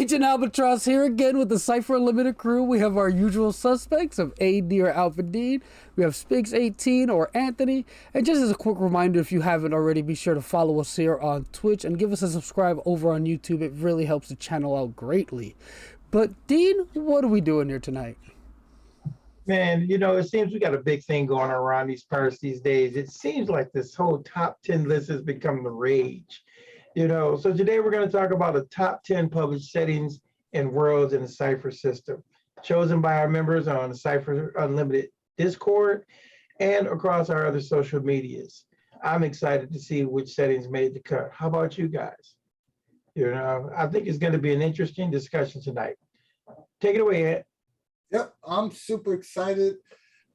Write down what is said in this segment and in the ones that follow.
Agent Albatross here again with the Cypher Unlimited crew. We have our usual suspects of AD or Alpha Dean. We have Spigs18 or Anthony. And just as a quick reminder, if you haven't already, be sure to follow us here on Twitch and give us a subscribe over on YouTube. It really helps the channel out greatly. But Dean, what are we doing here tonight? Man, you know, it seems we got a big thing going around these parts these days. It seems like this whole top 10 list has become the rage. You know, so today we're going to talk about the top 10 published settings and worlds in the Cypher system, chosen by our members on the Cypher Unlimited Discord and across our other social medias. I'm excited to see which settings made the cut. How about you guys? You know, I think it's going to be an interesting discussion tonight. Take it away, Ed. Yep, I'm super excited.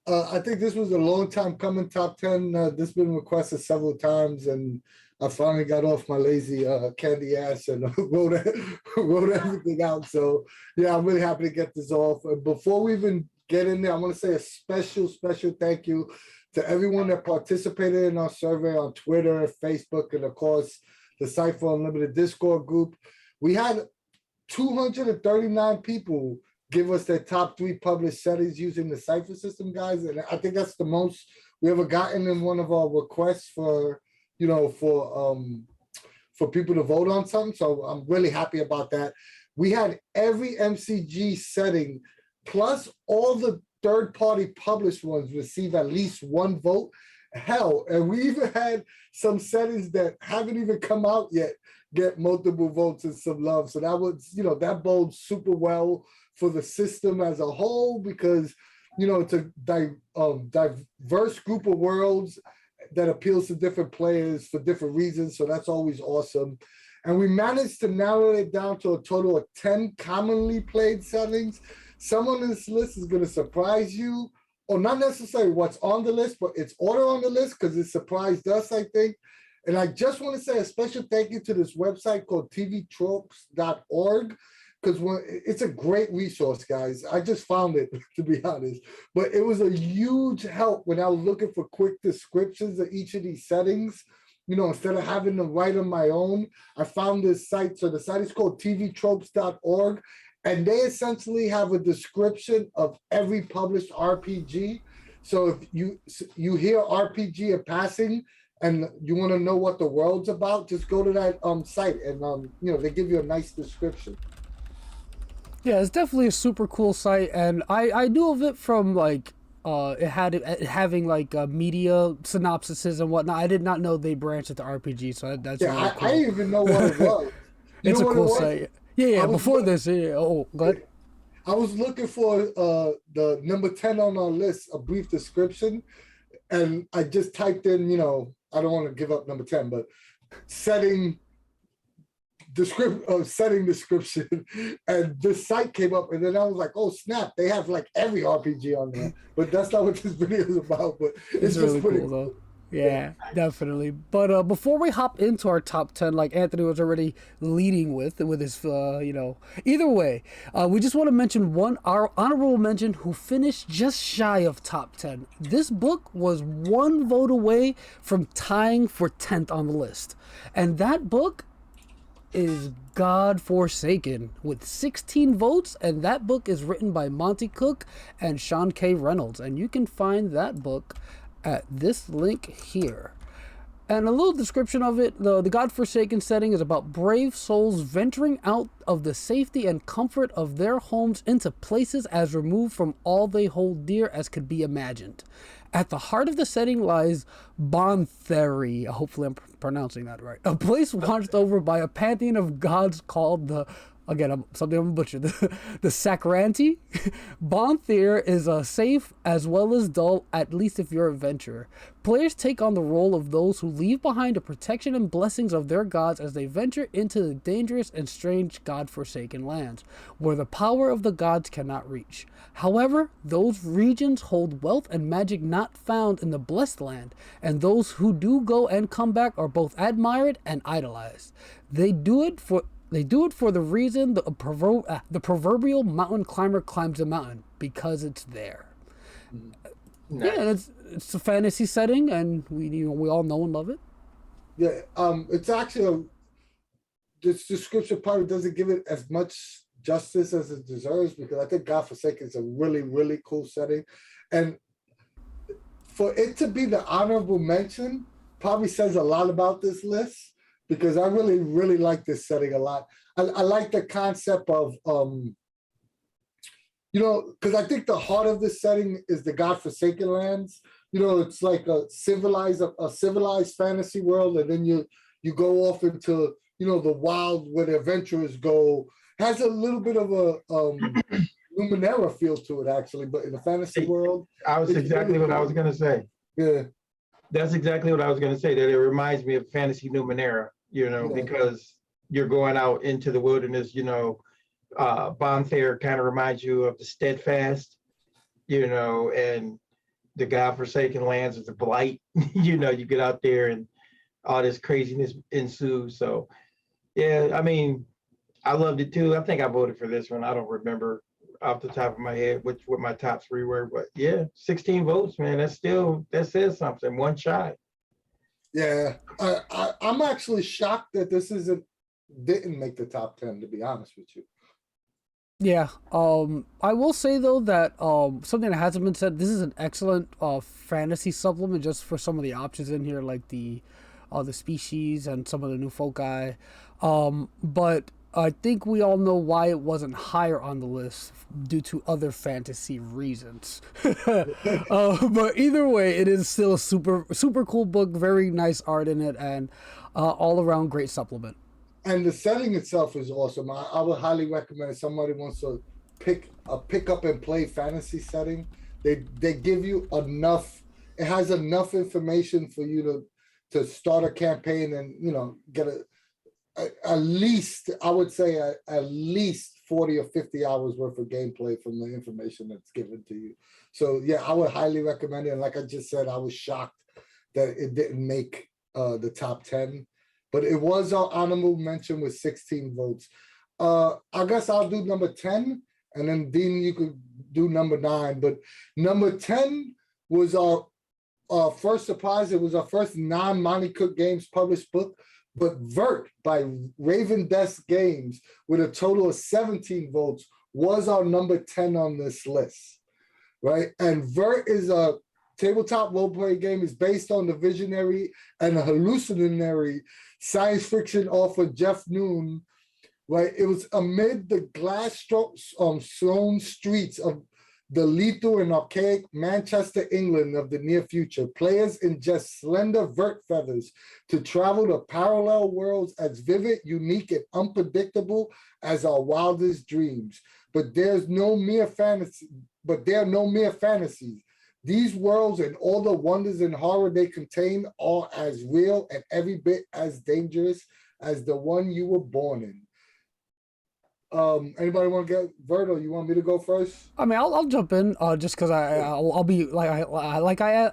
I think this was a long time coming, top 10. This has been requested several times, and I finally got off my lazy candy ass and wrote everything out. So, yeah, I'm really happy to get this off. Before we even get in there, I want to say a special thank you to everyone that participated in our survey on Twitter, Facebook, and, of course, the Cypher Unlimited Discord group. We had 239 people give us their top 3 published settings using the Cypher system, guys. And I think that's the most we ever gotten in one of our requests for, you know, for people to vote on something. So I'm really happy about that. We had every MCG setting plus all the third-party published ones receive at least 1 vote. Hell, and we even had some settings that haven't even come out yet get multiple votes and some love. So that was, you know, that bodes super well for the system as a whole, because, you know, it's a diverse group of worlds that appeals to different players for different reasons. So that's always awesome. And we managed to narrow it down to a total of 10 commonly played settings. Some on this list is going to surprise you, or not necessarily what's on the list, but its order on the list, because it surprised us, I think. And I just want to say a special thank you to this website called tvtropes.org, because it's a great resource, guys. I just found it, to be honest. But it was a huge help when I was looking for quick descriptions of each of these settings. You know, instead of having to write on my own, I found this site. So the site is called tvtropes.org, and they essentially have a description of every published RPG. So if you hear RPG in passing, and you want to know what the world's about, just go to that site, and you know, they give you a nice description. Yeah, it's definitely a super cool site, and I knew of it from like having like media synopsises and whatnot. I did not know they branched into RPG, so that's really cool. I didn't even know what it was. It's a cool site. Yeah. Before this, oh, go ahead. I was looking for the number 10 on our list, a brief description, and I just typed in, you know, I don't want to give up number 10, but setting description, and this site came up, and then I was like, oh snap, they have like every RPG on there. But that's not what this video is about. But it's just really pretty cool though. Yeah, definitely. But before we hop into our top 10, like Anthony was already leading with his, you know, either way, we just want to mention our honorable mention who finished just shy of top 10. This book was 1 vote away from tying for 10th on the list. And that book is Godforsaken with 16 votes. And that book is written by Monte Cook and Sean K Reynolds. And you can find that book at this link here. And a little description of it. The Godforsaken setting is about brave souls venturing out of the safety and comfort of their homes into places as removed from all they hold dear as could be imagined. At the heart of the setting lies Bontheri, hopefully I'm pronouncing that right, a place watched over by a pantheon of gods called the, again, something I'm gonna butcher, the Sacranti. Bonthir is safe as well as dull, at least if you're an adventurer. Players take on the role of those who leave behind the protection and blessings of their gods as they venture into the dangerous and strange God-forsaken lands, where the power of the gods cannot reach. However, those regions hold wealth and magic not found in the blessed land, and those who do go and come back are both admired and idolized. They do it for the reason the proverbial mountain climber climbs a mountain, because it's there. Nice. Yeah, it's a fantasy setting, and we all know and love it. Yeah, it's actually this description probably doesn't give it as much justice as it deserves, because I think Godforsaken is a really, really cool setting. And for it to be the honorable mention probably says a lot about this list, because I really, really like this setting a lot. I like the concept of, you know, because I think the heart of this setting is the Godforsaken lands. You know, it's like a civilized fantasy world, and then you go off into, you know, the wild where the adventurers go. Has a little bit of a Numenera feel to it, actually, but in the fantasy world. That's exactly what I was gonna say. Yeah. That's exactly what I was gonna say, that it reminds me of fantasy Numenera, you know, because you're going out into the wilderness, you know. Bonfair kind of reminds you of the Steadfast, you know, and the Godforsaken lands of the Blight. You know, you get out there and all this craziness ensues. So, yeah, I mean, I loved it too. I think I voted for this one. I don't remember off the top of my head what my top three were, but yeah, 16 votes, man. That says something. One shy. Yeah, I'm actually shocked that this didn't make the top 10, to be honest with you. Yeah, I will say though that something that hasn't been said. This is an excellent fantasy supplement just for some of the options in here, like the species and some of the new foci. But I think we all know why it wasn't higher on the list due to other fantasy reasons. But either way, it is still a super cool book. Very nice art in it, and all around great supplement. And the setting itself is awesome. I would highly recommend if somebody wants to pick up and play fantasy setting. They give you enough. It has enough information for you to start a campaign and, you know, get at least, I would say at least 40 or 50 hours worth of gameplay from the information that's given to you. So yeah, I would highly recommend it. And like I just said, I was shocked that it didn't make the top 10. But it was our honorable mention with 16 votes. I guess I'll do number 10, and then Dean, you could do number 9. But number 10 was our first surprise. It was our first non-Monte Cook Games published book, but Vurt by Ravendesk Games with a total of 17 votes was our number 10 on this list, right? And Vurt is a tabletop role-play game. Is based on the visionary and hallucinatory science fiction author Jeff Noon, right? It was amid the glass-strewn streets of the lethal and archaic Manchester, England of the near future. Players ingest slender Vurt feathers to travel to parallel worlds as vivid, unique, and unpredictable as our wildest dreams. But there are no mere fantasies. These worlds and all the wonders and horror they contain are as real and every bit as dangerous as the one you were born in. Anybody want to get Vurt? You want me to go first? I mean, I'll jump in just because I'll be like I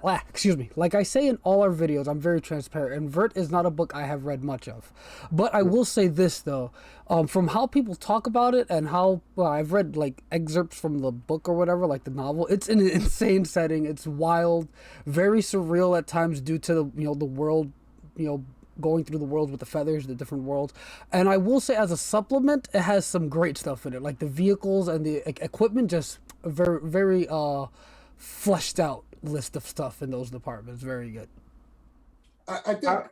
say in all our videos, I'm very transparent, and Vurt is not a book I have read much of. But I will say this though, from how people talk about it and how I've read like excerpts from the book or whatever, like the novel, it's an insane setting. It's wild, very surreal at times due to the world, going through the world with the feathers, the different worlds. And I will say, as a supplement, it has some great stuff in it, like the vehicles and the equipment, just a very fleshed out list of stuff in those departments. Very good. I think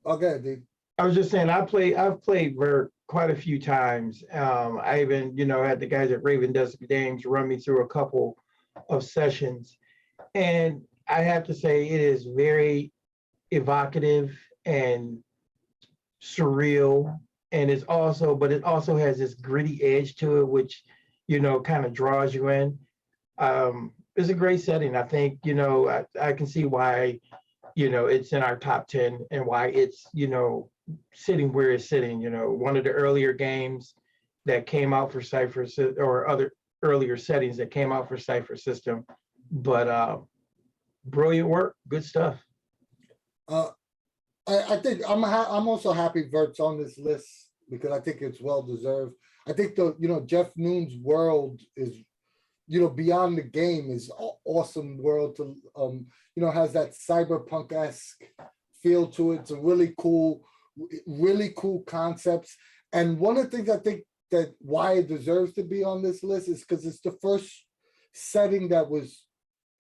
okay, dude. I was just saying, I've played Vurt quite a few times. I even, had the guys at Ravendesk Games run me through a couple of sessions, and I have to say it is very evocative and surreal, and it also has this gritty edge to it, which kind of draws you in. It's a great setting. I think I can see why it's in our top 10 and why it's sitting where it's sitting. One of the earlier games that came out for Cypher, or other earlier settings that came out for Cypher System, but brilliant work, good stuff. I think I'm also happy Vurt's on this list because I think it's well deserved. I think Jeff Noon's world is beyond the game is awesome world to has that cyberpunk-esque feel to it. It's a really cool concepts, And one of the things I think that why it deserves to be on this list is because it's the first setting that was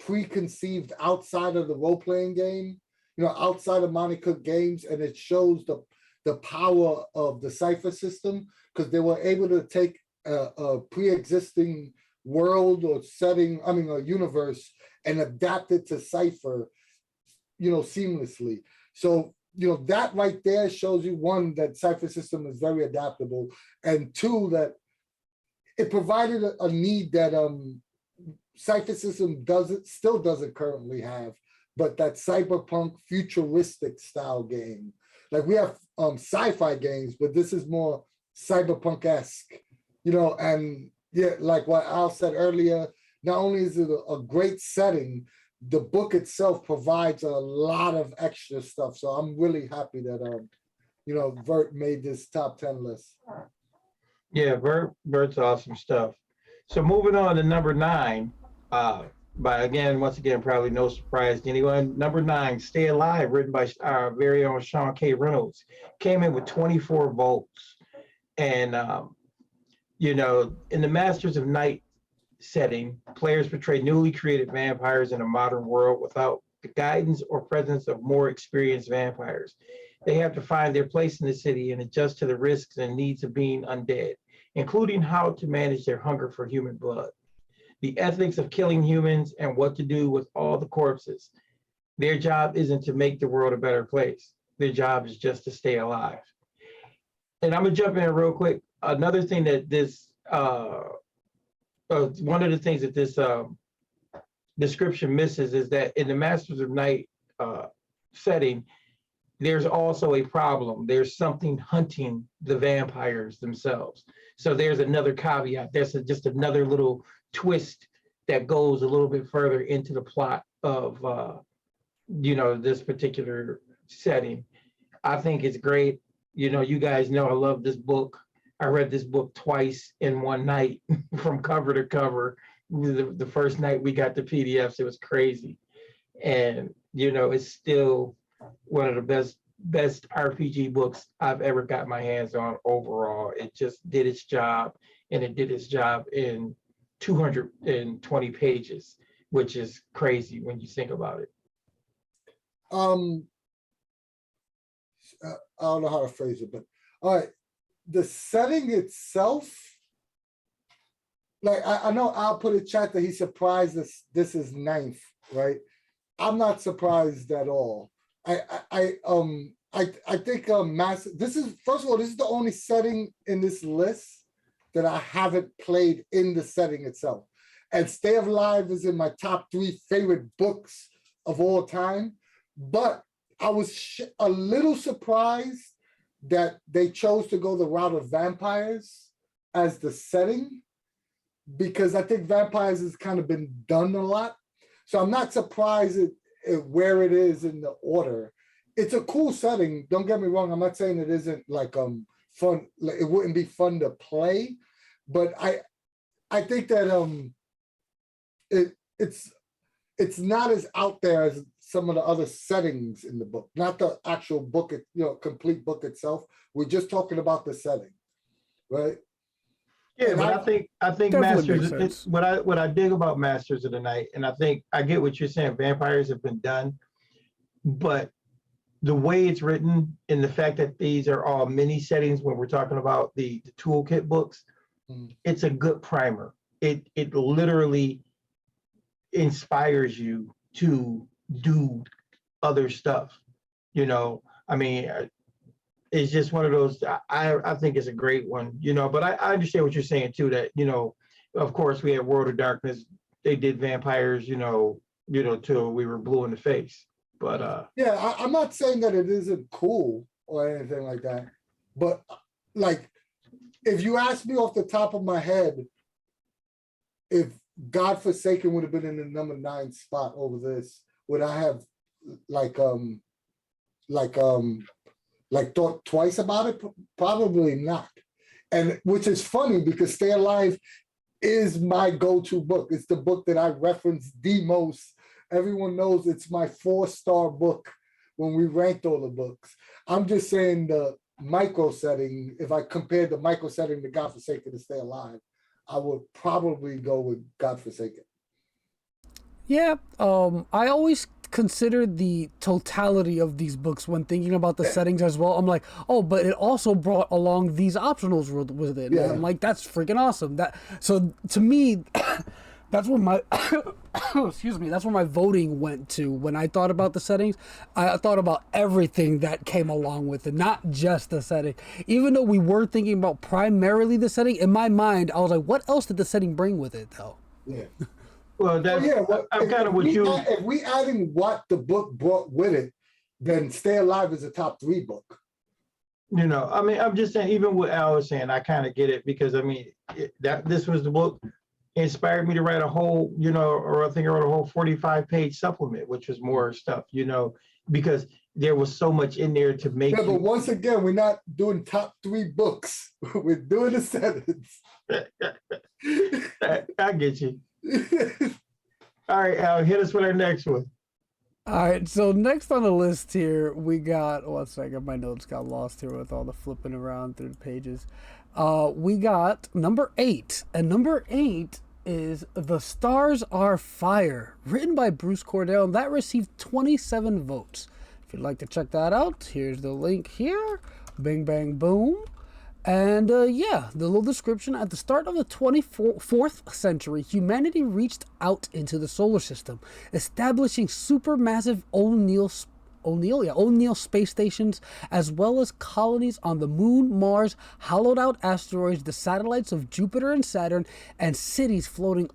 preconceived outside of the role-playing game, outside of Monte Cook Games, and it shows the power of the Cypher system, because they were able to take a pre-existing world or setting, a universe, and adapt it to Cypher, seamlessly. So, that right there shows you, one, that Cypher system is very adaptable, and two, that it provided a need that Cypher system still doesn't currently have, but that cyberpunk futuristic style game. Like we have sci-fi games, but this is more cyberpunk-esque, and yeah, like what Al said earlier, not only is it a great setting, the book itself provides a lot of extra stuff. So I'm really happy that Vurt made this top 10 list. Yeah, Vert's awesome stuff. So moving on to number 9, once again, probably no surprise to anyone. Number 9, Stay Alive, written by our very own Sean K Reynolds, came in with 24 votes. And in the Masters of Night setting, players portray newly created vampires in a modern world without the guidance or presence of more experienced vampires. They have to find their place in the city and adjust to the risks and needs of being undead, including how to manage their hunger for human blood, the ethics of killing humans, and what to do with all the corpses. Their job isn't to make the world a better place. Their job is just to stay alive. And I'm gonna jump in real quick. Another thing that this, one of the things that this description misses is that in the Masters of Night setting, there's also a problem. There's something hunting the vampires themselves. So there's another caveat. There's just another little twist that goes a little bit further into the plot of, this particular setting. I think it's great. You guys know I love this book. I read this book twice in one night from cover to cover. The first night we got the PDFs, it was crazy. And, it's still one of the best RPG books I've ever got my hands on overall. It just did its job, and it did its job in 220 pages, which is crazy when you think about it. I don't know how to phrase it, but all right, the setting itself, like I know Al put in chat that he's surprised this is 9th, right? I'm not surprised at all. I think this is, first of all, this is the only setting in this list that I haven't played in the setting itself. And Stay Alive is in my top 3 favorite books of all time. But I was a little surprised that they chose to go the route of vampires as the setting, because I think vampires has kind of been done a lot. So I'm not surprised at where it is in the order. It's a cool setting. Don't get me wrong. I'm not saying it isn't like fun. Like, it wouldn't be fun to play, but I think that it's not as out there as some of the other settings in the book. Not the actual book, complete book itself. We're just talking about the setting, right? Yeah, and but I think Masters. What I dig about Masters of the Night, and I get what you're saying. Vampires have been done, but the way it's written and the fact that these are all mini settings when we're talking about the toolkit books, it's a good primer. It literally inspires you to do other stuff. It's just one of those. I think it's a great one. But I understand what you're saying too. That of course we had World of Darkness. They did vampires. Till we were blue in the face. But yeah, I'm not saying that it isn't cool or anything like that. But like, if you ask me off the top of my head, if Godforsaken would have been in the number 9 spot over this, would I have thought twice about it? Probably not. And which is funny because Stay Alive is my go-to book. It's the book that I reference the most. Everyone knows it's my 4-star book when we ranked all the books. I'm just saying micro setting, if I compared the micro setting to Godforsaken to Stay Alive, I would probably go with Godforsaken. Yeah, I always consider the totality of these books when thinking about the settings as well. I'm like, oh, but it also brought along these optionals with it. And Yeah. I'm like, that's freaking awesome. So to me, that's where my excuse me, that's where my voting went to when I thought about the settings. I thought about everything that came along with it, not just the setting. Even though we were thinking about primarily the setting, in my mind, I was like, what else did the setting bring with it, though? Yeah. Well, that's I'm kind of with you. If we adding what the book brought with it, then Stay Alive is a top 3 book. You know, I mean, I'm just saying, even what Al was saying, I kind of get it, because I mean, this was the book inspired me to write a whole, you know, or I think I wrote a whole 45-page supplement, which was more stuff, you know, because there was so much in there to make. Yeah, but once again, we're not doing top 3 books. We're doing the settings. I get you. All right, Al, hit us with our next one. All right, so next on the list here, we got, one second, my notes got lost here with all the flipping around through the pages. We got number 8, and number 8 is The Stars Are Fire, written by Bruce Cordell, and that received 27 votes. If you'd like to check that out, here's the link here. Bing, bang, boom. And yeah, the little description: at the start of the 24th century, humanity reached out into the solar system, establishing supermassive O'Neill space stations, as well as colonies on the moon, Mars, hollowed out asteroids, the satellites of Jupiter and Saturn, and cities floating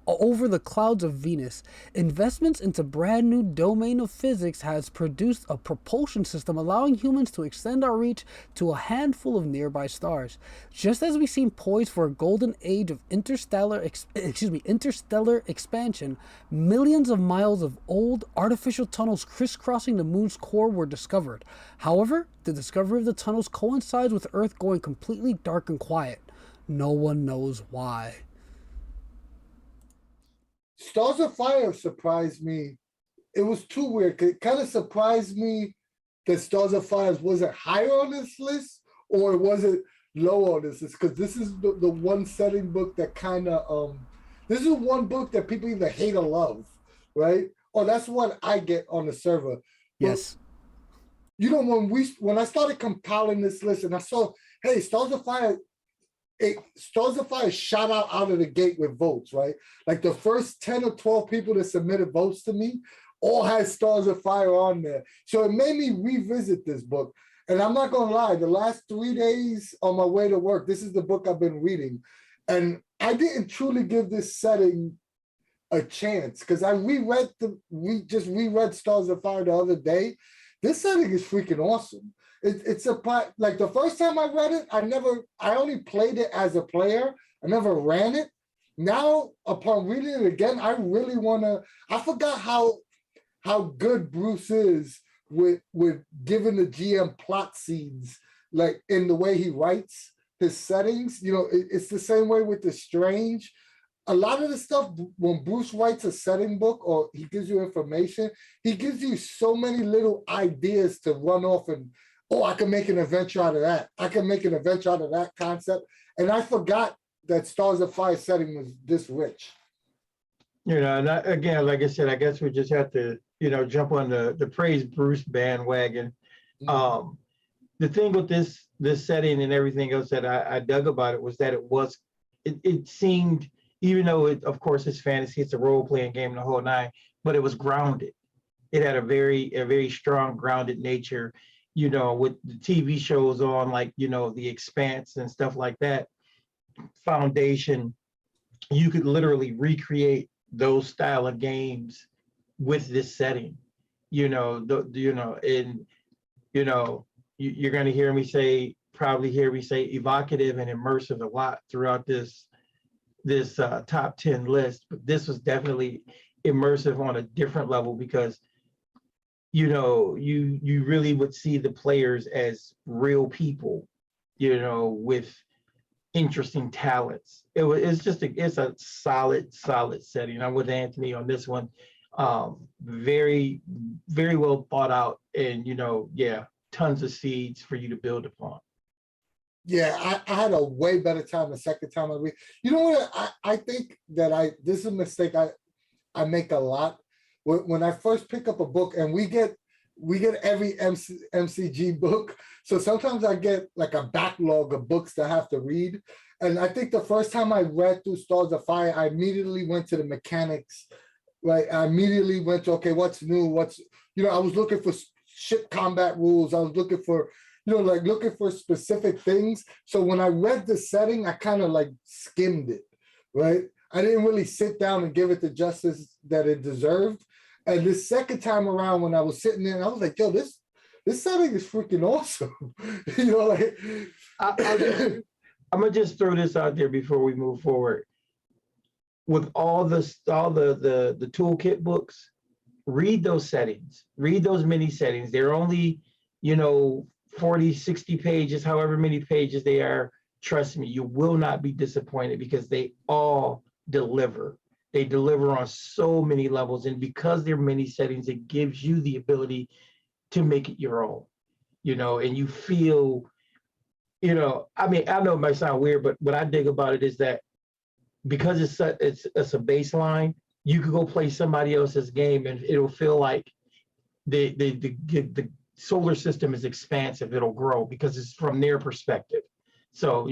over the clouds of Venus. Investments into brand new domain of physics has produced a propulsion system allowing humans to extend our reach to a handful of nearby stars. Just as we seem poised for a golden age of interstellar expansion, millions of miles of old artificial tunnels crisscrossing the moon's core were discovered. However, the discovery of the tunnels coincides with Earth going completely dark and quiet. No one knows why. Stars of Fire surprised me. It was too weird. It kind of surprised me that Stars of Fire wasn't higher on this list, or was it low on this list? Because this is the one setting book that kind of this is one book that people either hate or love, right? Or that's what I get on the server. Yes. But, you know, when I started compiling this list and I saw, hey, Stars of Fire shot out of the gate with votes, right? Like the first 10 or 12 people that submitted votes to me all had Stars of Fire on there. So it made me revisit this book. And I'm not gonna lie, the last 3 days on my way to work, this is the book I've been reading. And I didn't truly give this setting a chance, because we just reread Stars of Fire the other day. This setting is freaking awesome. It's a like the first time I read it, I only played it as a player. I never ran it. Now, upon reading it again, I really I forgot how good Bruce is with giving the GM plot seeds, like in the way he writes his settings. You know, it's the same way with the Strange. A lot of the stuff, when Bruce writes a setting book or he gives you information, he gives you so many little ideas to run off and, oh, I can make an adventure out of that. I can make an adventure out of that concept. And I forgot that Stars of Fire setting was this rich. You know, and again, like I said, I guess we just have to, you know, jump on the praise Bruce bandwagon. Mm-hmm. The thing with this setting and everything else that I dug about it was that it seemed, even though of course it's fantasy, it's a role-playing game, the whole nine, but it was grounded. It had a very strong grounded nature. You know, with the TV shows on, like, you know, The Expanse and stuff like that, Foundation, you could literally recreate those style of games with this setting. You know, and you know, you're going to probably hear me say evocative and immersive a lot throughout this top 10 list, but this was definitely immersive on a different level, because you know, you really would see the players as real people, you know, with interesting talents. It's a solid setting. I'm with Anthony on this one. Very, very well thought out, and you know, yeah, tons of seeds for you to build upon. Yeah, I had a way better time the second time I read. You know what? I think that this is a mistake I make a lot. When I first pick up a book, and we get every MCG book, so sometimes I get like a backlog of books that I have to read. And I think the first time I read through Stars of Fire, I immediately went to the mechanics. Right, I immediately went to, okay, what's new? I was looking for ship combat rules. I was looking for, looking for specific things. So when I read the setting, I kind of like skimmed it, right? I didn't really sit down and give it the justice that it deserved. And the second time around, when I was sitting there, I was like, yo, this setting is freaking awesome. I'm gonna just throw this out there before we move forward. With all the toolkit books, read those settings, read those mini settings. They're only, 40, 60 pages, however many pages they are. Trust me, you will not be disappointed because they all deliver. They deliver on so many levels. And because they're mini settings, it gives you the ability to make it your own, and you feel, I know it might sound weird, but what I dig about it is that because it's a baseline, you could go play somebody else's game and it'll feel like the solar system is expansive. It'll grow because it's from their perspective. So,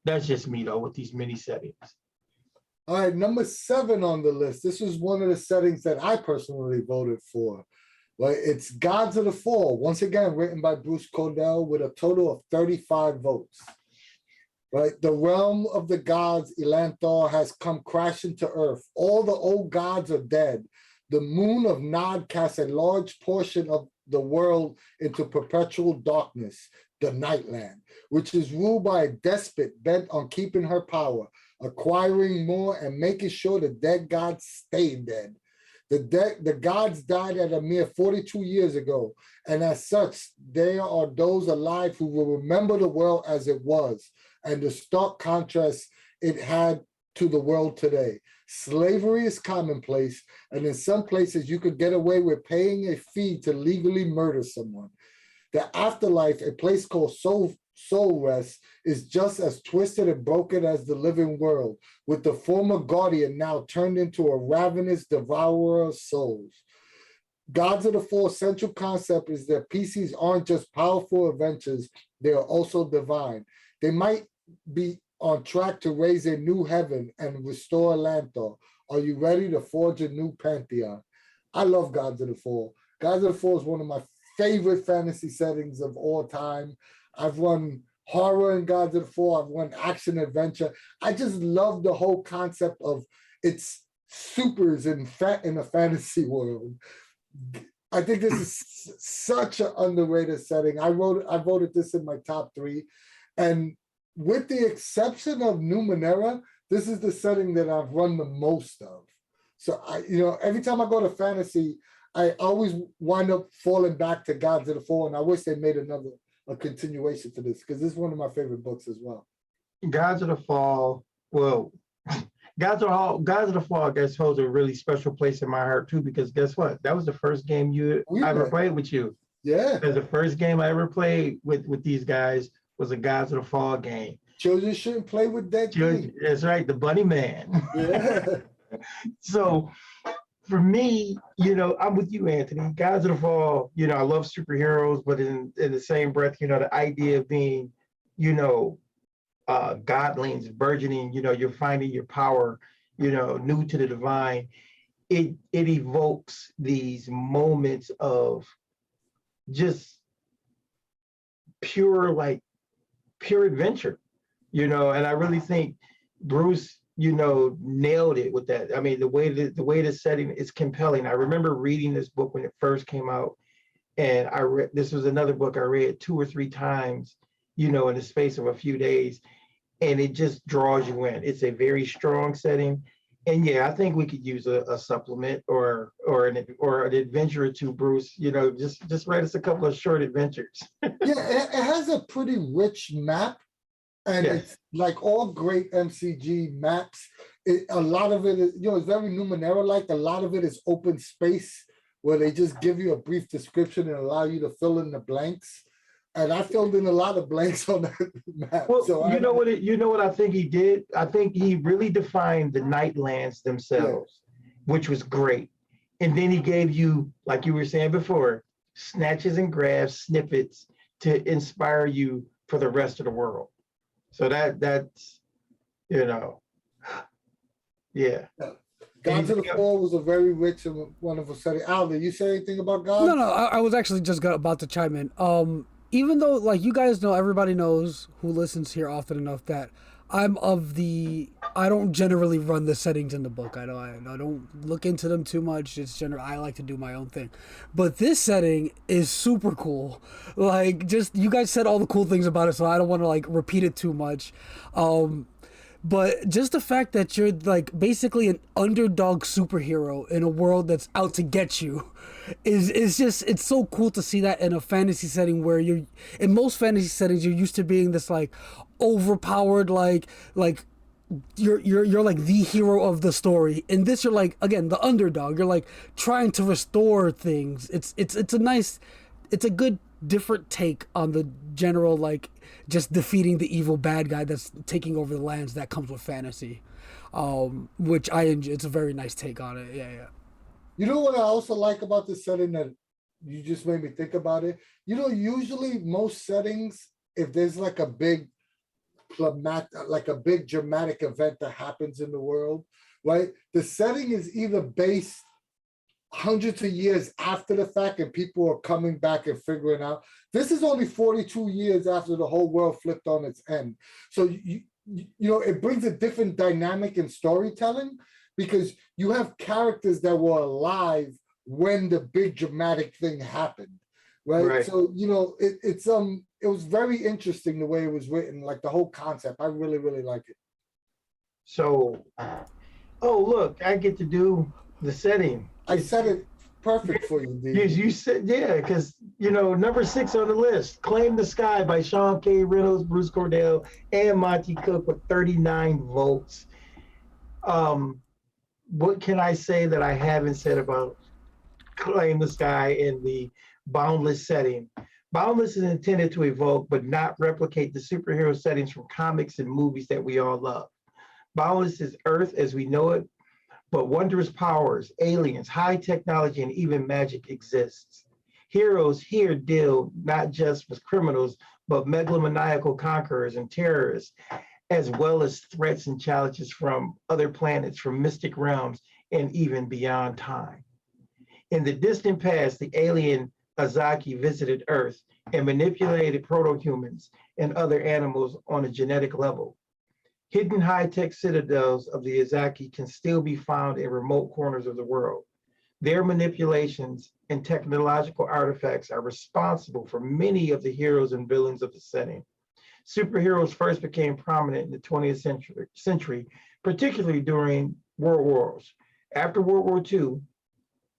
that's just me though with these mini settings. All right, number 7 on the list. This was one of the settings that I personally voted for. Right, it's Gods of the Fall. Once again, written by Bruce Cordell with a total of 35 votes. Right, the realm of the gods, Elanthor, has come crashing to earth. All the old gods are dead. The moon of Nod casts a large portion of the world into perpetual darkness, the Nightland, which is ruled by a despot bent on keeping her power, acquiring more and making sure the dead gods stay dead. The gods died at a mere 42 years ago, and as such, there are those alive who will remember the world as it was, and the stark contrast it had to the world today. Slavery is commonplace, and in some places you could get away with paying a fee to legally murder someone. The afterlife, a place called Soul Rest, is just as twisted and broken as the living world, with the former guardian now turned into a ravenous devourer of souls. Gods of the Fall central concept is that PCs aren't just powerful adventures, they are also divine. They might be on track to raise a new heaven and restore Elanthor. Are you ready to forge a new pantheon? I love Gods of the Fall. Gods of the Fall is one of my favorite fantasy settings of all time. I've run horror in Gods of the Fall. I've run action adventure. I just love the whole concept of it's supers in a fantasy world. I think this is such an underrated setting. I voted this in my top 3. And with the exception of Numenera, this is the setting that I've run the most of. So every time I go to fantasy, I always wind up falling back to Gods of the Fall, and I wish they made a continuation to this because this is one of my favorite books as well. Gods of the Fall, well, Gods of the Fall, I guess, holds a really special place in my heart too, because guess what? That was the first game I ever played with you. Yeah. Because the first game I ever played with these guys was a Gods of the Fall game. Children shouldn't play with dead game. That's right, the Bunny Man. Yeah. So for me, I'm with you, Anthony. Gods of the Fall, I love superheroes, but in the same breath, the idea of being, godlings, burgeoning, you're finding your power, new to the divine. It evokes these moments of just pure adventure, and I really think Bruce, nailed it with that. I mean, the way the setting is compelling. I remember reading this book when it first came out, and this was another book I read 2 or 3 times, in the space of a few days, and it just draws you in. It's a very strong setting, and yeah, I think we could use a supplement or an adventure or two, Bruce. Just write us a couple of short adventures. Yeah, it has a pretty rich map. And yes. It's like all great MCG maps. A lot of it is, it's very Numenera-like. A lot of it is open space, where they just give you a brief description and allow you to fill in the blanks. And I filled in a lot of blanks on that map. Well, So you know what I think he did? I think he really defined the Nightlands themselves, which was great. And then he gave you, like you were saying before, snatches and grabs, snippets to inspire you for the rest of the world. So that's, you know, yeah. Gods of the Fall was a very rich and wonderful setting. Al, did you say anything about God? No, I was actually just about to chime in. Even though, like, you guys know, everybody knows who listens here often enough that I don't generally run the settings in the book. I don't look into them too much. It's I like to do my own thing. But this setting is super cool. Like, just, you guys said all the cool things about it, so I don't want to, like, repeat it too much. But just the fact that you're, like, basically an underdog superhero in a world that's out to get you is just, it's so cool to see that in a fantasy setting where in most fantasy settings, you're used to being this, like, overpowered, like you're like the hero of the story. In this, you're like, again, the underdog. You're like trying to restore things. It's a good different take on the general, like, just defeating the evil bad guy that's taking over the lands that comes with fantasy, which I enjoy. It's a very nice take on it. Yeah. You know what I also like about this setting that you just made me think about it? You know, usually most settings, if there's like a big dramatic event that happens in the world, right? The setting is either based hundreds of years after the fact and people are coming back and figuring out. This is only 42 years after the whole world flipped on its end. So, you know, it brings a different dynamic in storytelling because you have characters that were alive when the big dramatic thing happened, right? So, you know, it was very interesting the way it was written, like the whole concept. I really, really like it. So, oh, look, I get to do the setting. I said it perfect for you, D. You said, yeah, because, you know, number 6 on the list, Claim the Sky by Sean K Reynolds, Bruce Cordell, and Monte Cook with 39 votes. What can I say that I haven't said about Claim the Sky in the Boundless setting? Boundless is intended to evoke but not replicate the superhero settings from comics and movies that we all love. Boundless is Earth as we know it, but wondrous powers, aliens, high technology, and even magic exists. Heroes here deal not just with criminals, but megalomaniacal conquerors and terrorists, as well as threats and challenges from other planets, from mystic realms, and even beyond time. In the distant past, the alien Azaki visited Earth and manipulated proto-humans and other animals on a genetic level. Hidden high-tech citadels of the Azaki can still be found in remote corners of the world. Their manipulations and technological artifacts are responsible for many of the heroes and villains of the setting. Superheroes first became prominent in the 20th century, particularly during World Wars. After World War II,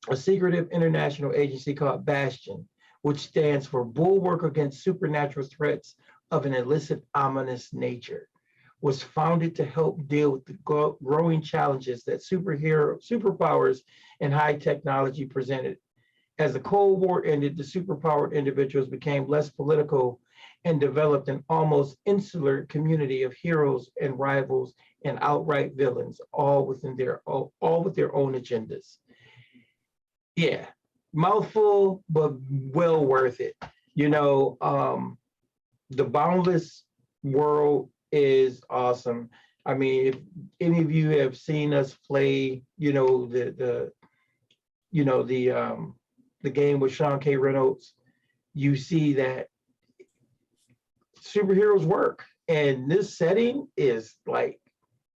a secretive international agency called Bastion, which stands for Bulwark Against Supernatural Threats of an Illicit, Ominous Nature, was founded to help deal with the growing challenges that superpowers and high technology presented. As the Cold War ended, the superpowered individuals became less political and developed an almost insular community of heroes and rivals and outright villains, all with their own agendas. Yeah, mouthful, but well worth it. You know, the Boundless world is awesome. I mean, if any of you have seen us play, you know, the game with Sean K Reynolds, you see that superheroes work, and this setting is like,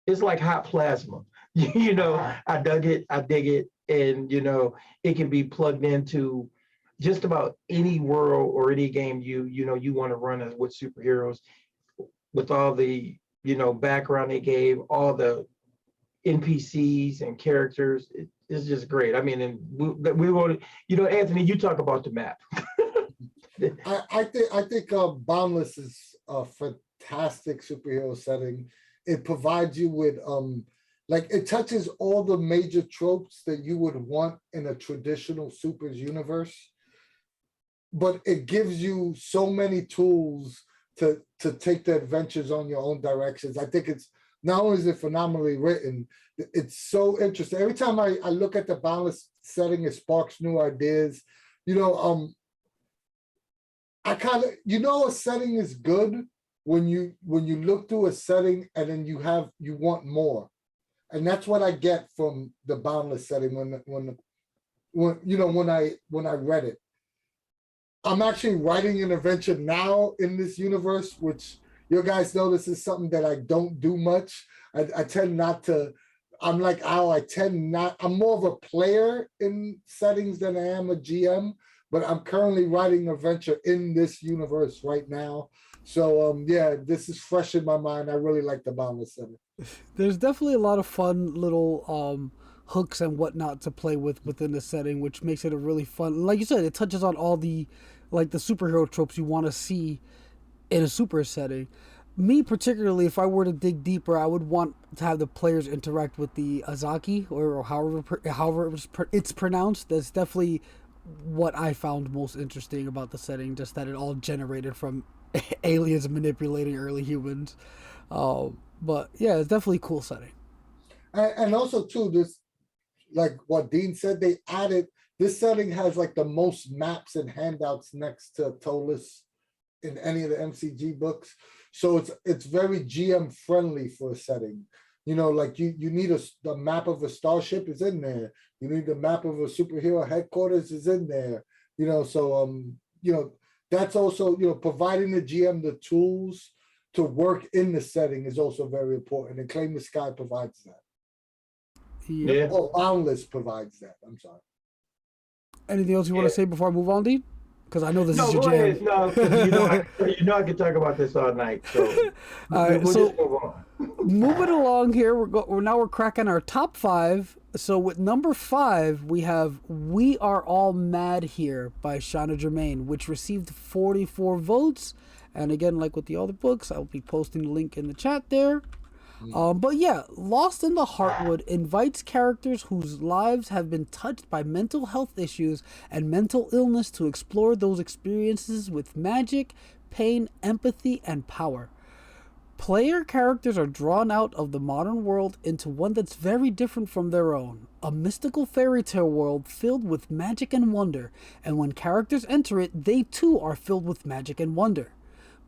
it's like hot plasma. You know, I dig it, and you know, it can be plugged into just about any world or any game you want to run with superheroes, with all the, you know, background they gave, all the NPCs and characters. It's just great. I mean, and we want to, you know, Anthony, you talk about the map. I think Boundless is a fantastic superhero setting. It provides you with like it touches all the major tropes that you would want in a traditional Supers universe, but it gives you so many tools to take the adventures on your own directions. I think it's not only is it phenomenally written, it's so interesting. Every time I look at the balance setting, it sparks new ideas. You know, I kind of, you know, a setting is good when you look through a setting and then you want more. And that's what I get from the Boundless setting when I read it. I'm actually writing an adventure now in this universe, which you guys know this is something that I don't do much. I tend not to, I'm like Al, I'm more of a player in settings than I am a GM, but I'm currently writing an adventure in this universe right now. So yeah, this is fresh in my mind. I really like the Boundless setting. There's definitely a lot of fun little hooks and whatnot to play with within the setting, which makes it a really fun. Like you said, it touches on all the superhero tropes you want to see in a super setting. Me particularly, if I were to dig deeper, I would want to have the players interact with the Azaki or however it's pronounced. That's definitely what I found most interesting about the setting, just that it all generated from aliens manipulating early humans. But yeah, it's definitely a cool setting. And also too, this, like what Dean said, they added, this setting has like the most maps and handouts next to Ptolus in any of the MCG books. So it's very GM friendly for a setting. You know, like you need the map of a starship is in there. You need the map of a superhero headquarters is in there. You know, so you know, that's also, you know, providing the GM the tools to work in the setting is also very important. And Claim the Sky provides that. Yeah. Oh, Boundless provides that. I'm sorry. Anything else you want to say before I move on, Dean? Because I know this is your go jam. ahead. No, 'cause you know I could talk about this all night. So all right, we'll so just move on. moving along here, we're cracking our top 5. So with number 5, we have "We Are All Mad Here" by Shanna Germain, which received 44 votes. And again, like with the other books, I'll be posting the link in the chat there. But yeah, Lost in the Heartwood invites characters whose lives have been touched by mental health issues and mental illness to explore those experiences with magic, pain, empathy, and power. Player characters are drawn out of the modern world into one that's very different from their own, a mystical fairy tale world filled with magic and wonder, and when characters enter it, they too are filled with magic and wonder.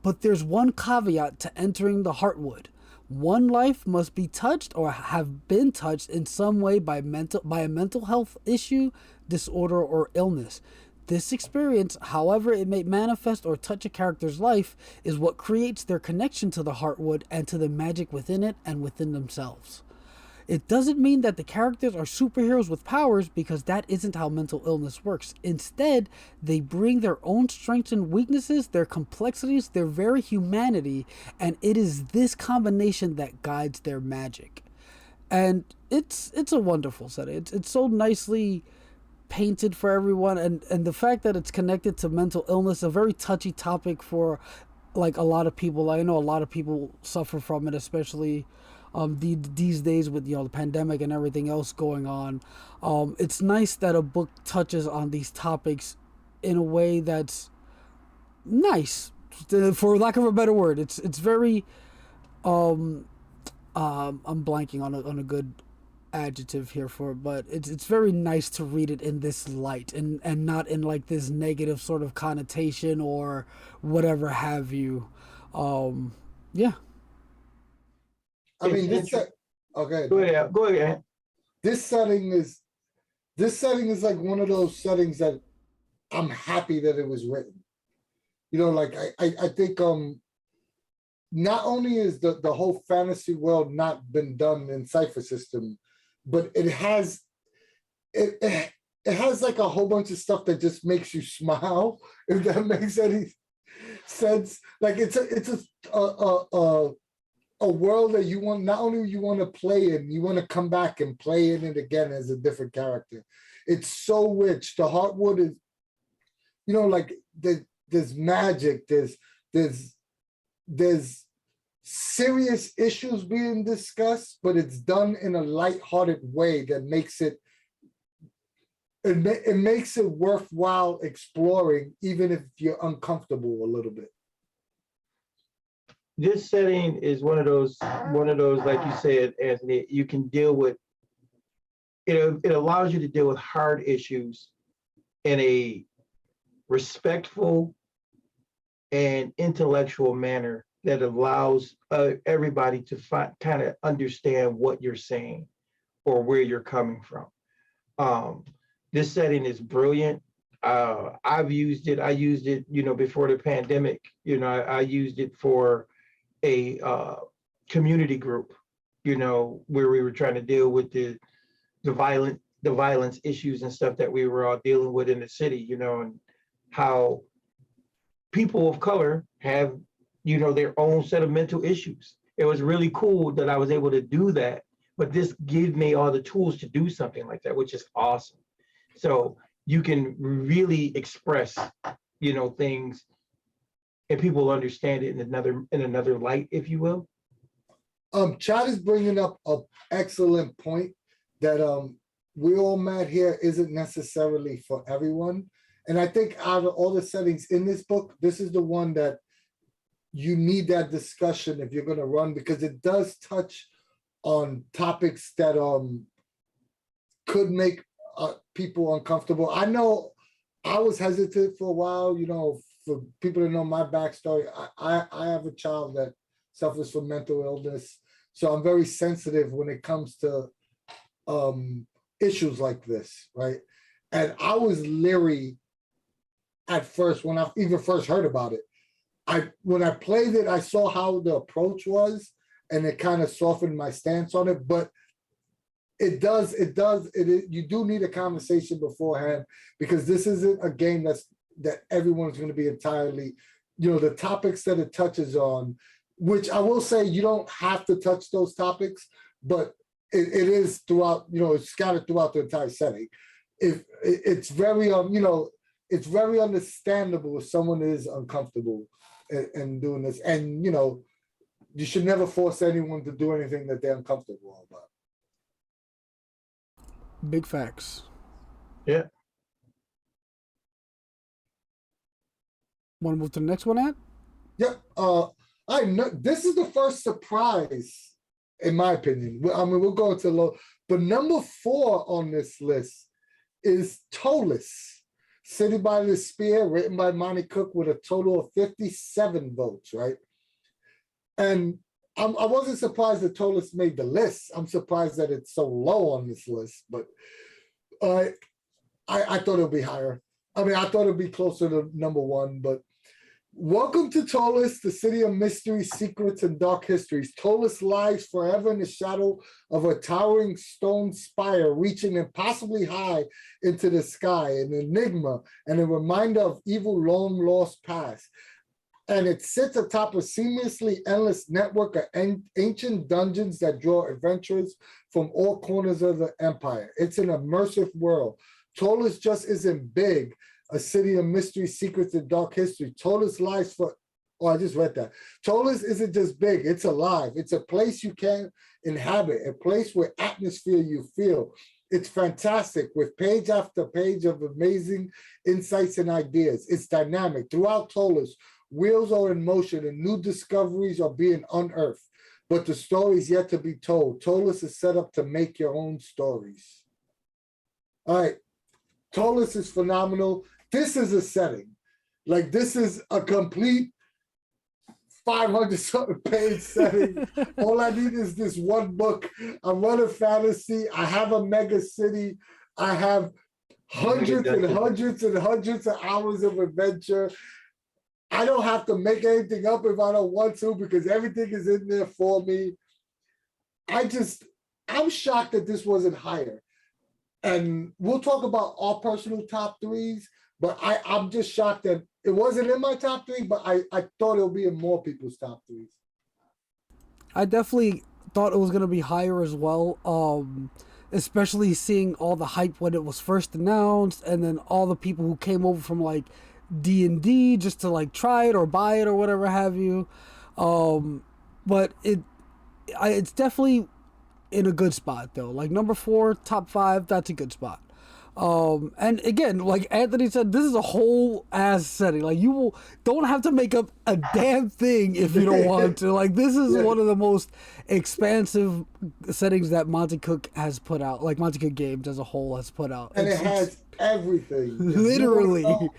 But there's one caveat to entering the Heartwood. One life must be touched or have been touched in some way by a mental health issue, disorder, or illness. This experience, however it may manifest or touch a character's life, is what creates their connection to the Heartwood and to the magic within it and within themselves. It doesn't mean that the characters are superheroes with powers, because that isn't how mental illness works. Instead, they bring their own strengths and weaknesses, their complexities, their very humanity, and it is this combination that guides their magic. And it's a wonderful setting. It's so nicely painted for everyone, and the fact that it's connected to mental illness, a very touchy topic for like a lot of people. I know a lot of people suffer from it, especially these days with the pandemic and everything else going on. It's nice that a book touches on these topics in a way that's nice, for lack of a better word. It's very I'm blanking on a good adjective here for it, but it's very nice to read it in this light and not in like this negative sort of connotation or whatever have you. Yeah. I mean, okay. Go ahead. This setting is like one of those settings that I'm happy that it was written. You know, like I think not only is the whole fantasy world not been done in Cypher System, but it has like a whole bunch of stuff that just makes you smile, if that makes any sense. Like it's a world that you want, not only you want to play in, you want to come back and play in it again as a different character. It's so rich. The Heartwood is, you know, like there's magic, there's serious issues being discussed, but it's done in a lighthearted way that makes it makes it worthwhile exploring, even if you're uncomfortable a little bit. This setting is one of those, like you said, Anthony, you can deal with, it allows you to deal with hard issues in a respectful and intellectual manner that allows everybody to kind of understand what you're saying or where you're coming from. This setting is brilliant. I've used it. I used it, before the pandemic. I used it for a community group, where we were trying to deal with the violence issues and stuff that we were all dealing with in the city, and how people of color have, their own set of mental issues. It was really cool that I was able to do that, but this gave me all the tools to do something like that, which is awesome. So you can really express, things, and people understand it in another light, if you will. Chad is bringing up an excellent point that we all mad here isn't necessarily for everyone. And I think out of all the settings in this book, this is the one that you need that discussion if you're going to run, because it does touch on topics that could make people uncomfortable. I know I was hesitant for a while, for people to know my backstory. I have a child that suffers from mental illness, so I'm very sensitive when it comes to issues like this, right? And I was leery at first when I even first heard about it. When I played it, I saw how the approach was, and it kind of softened my stance on it. But you do need a conversation beforehand, because this isn't a game that everyone's going to be entirely, the topics that it touches on, which I will say you don't have to touch those topics, but it is throughout, it's scattered throughout the entire setting. If it's very, it's very understandable if someone is uncomfortable in doing this, and you should never force anyone to do anything that they're uncomfortable about. Big facts. Yeah. Want to move to the next one, Ant? Yep. I know this is the first surprise, in my opinion. I mean, we'll go into low, but number 4 on this list is Ptolus City by the Spire, written by Monte Cook, with a total of 57 votes, right? And I wasn't surprised that Ptolus made the list. I'm surprised that it's so low on this list, but I thought it would be higher. I mean, I thought it would be closer to number 1, but welcome to Ptolus, the city of mystery, secrets, and dark histories. Ptolus lies forever in the shadow of a towering stone spire reaching impossibly high into the sky, an enigma and a reminder of evil long-lost past. And it sits atop a seamlessly endless network of ancient dungeons that draw adventurers from all corners of the empire. It's an immersive world. Ptolus just isn't big, a city of mystery, secrets, and dark history. Ptolus lies for, I just read that. Ptolus isn't just big, it's alive. It's a place you can inhabit, a place where atmosphere you feel. It's fantastic, with page after page of amazing insights and ideas. It's dynamic. Throughout Ptolus, wheels are in motion and new discoveries are being unearthed, but the story's yet to be told. Ptolus is set up to make your own stories. All right, Ptolus is phenomenal. This is a setting. Like, this is a complete 500-something page setting. All I need is this one book. I run a fantasy. I have a mega city. I have hundreds and hundreds and hundreds of hours of adventure. I don't have to make anything up if I don't want to, because everything is in there for me. I'm shocked that this wasn't higher. And we'll talk about our personal top 3s, but I'm just shocked that it wasn't in my top 3, but I thought it would be in more people's top 3s. I definitely thought it was going to be higher as well, especially seeing all the hype when it was first announced, and then all the people who came over from like D&D just to like try it or buy it or whatever have you. but it's definitely in a good spot though. Like number 4, top 5, that's a good spot. And again, like Anthony said, this is a whole ass setting. Like don't have to make up a damn thing if you don't want to. Like this is one of the most expansive settings that Monte Cook has put out. Like Monte Cook Games as a whole has put out, and it has everything. Literally.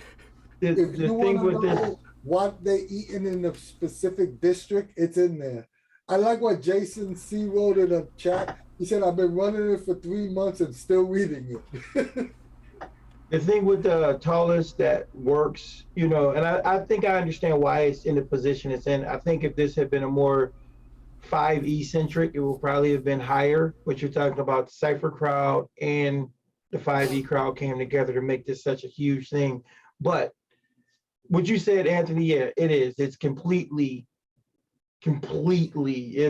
If you want to know what they eating in a specific district, it's in there. I like what Jason C wrote in a chat. He said, I've been running it for 3 months and still reading it. The thing with the Ptolus that works, you know, and I think I understand why it's in the position it's in. I think if this had been a more 5e centric, it would probably have been higher. But you're talking about the Cypher crowd and the 5e crowd came together to make this such a huge thing. But what you said, Anthony, yeah, it is. It's completely, I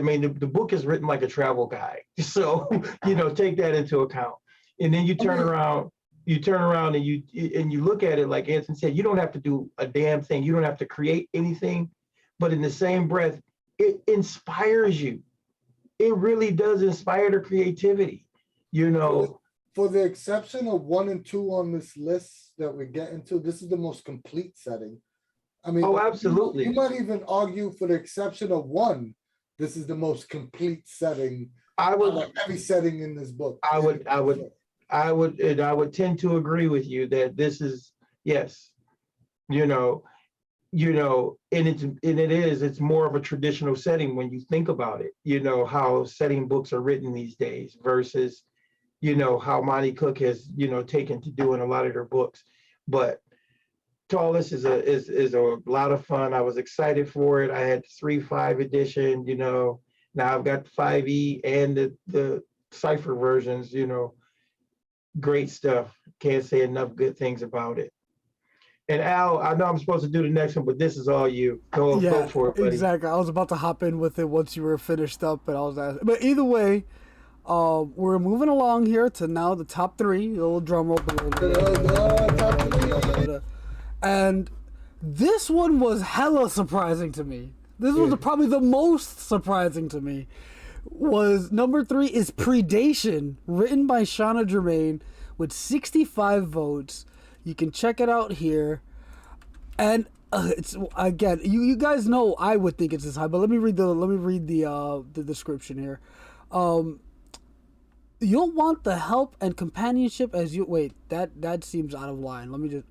mean, the book is written like a travel guide. So, you know, take that into account. And then you turn around and you look at it like Anthony said, you don't have to do a damn thing. You don't have to create anything. But in the same breath, it inspires you. It really does inspire the creativity, you know. For the exception of 1 and 2 on this list that we get into, this is the most complete setting. I mean, oh, absolutely. You might even argue, for the exception of 1, this is the most complete setting. Every setting in this book. I would tend to agree with you that this is, yes, you know, and it's more of a traditional setting when you think about it. You know how setting books are written these days versus, you know, how Monte Cook has, you know, taken to doing a lot of their books, but. Ptolus is a lot of fun. I was excited for it. I had the 3.5 edition, you know. Now I've got the 5e and the Cypher versions, you know. Great stuff. Can't say enough good things about it. And Al, I know I'm supposed to do the next one, but this is all you. Go for it, buddy. Exactly. I was about to hop in with it once you were finished up, but I was asking. But either way, we're moving along here to now the top 3. A little drum roll. Top 3. And this one was hella surprising to me. This was probably the most surprising to me. Was number 3 is Predation, written by Shanna Germain with 65 votes. You can check it out here. And it's again, you guys know I would think it's this high, but let me read the description here. You'll want the help and companionship as you wait. That seems out of line. Let me just.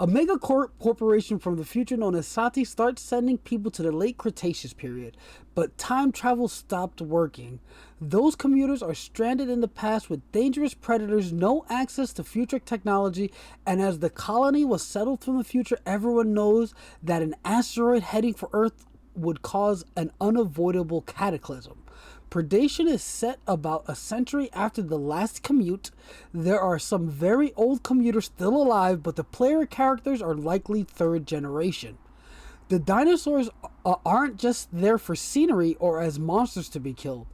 A mega corporation from the future known as Sati starts sending people to the late Cretaceous period, but time travel stopped working. Those commuters are stranded in the past with dangerous predators, no access to future technology, and as the colony was settled from the future, everyone knows that an asteroid heading for Earth would cause an unavoidable cataclysm. Predation is set about a century after the last commute. There are some very old commuters still alive, but the player characters are likely 3rd generation. The dinosaurs aren't just there for scenery or as monsters to be killed.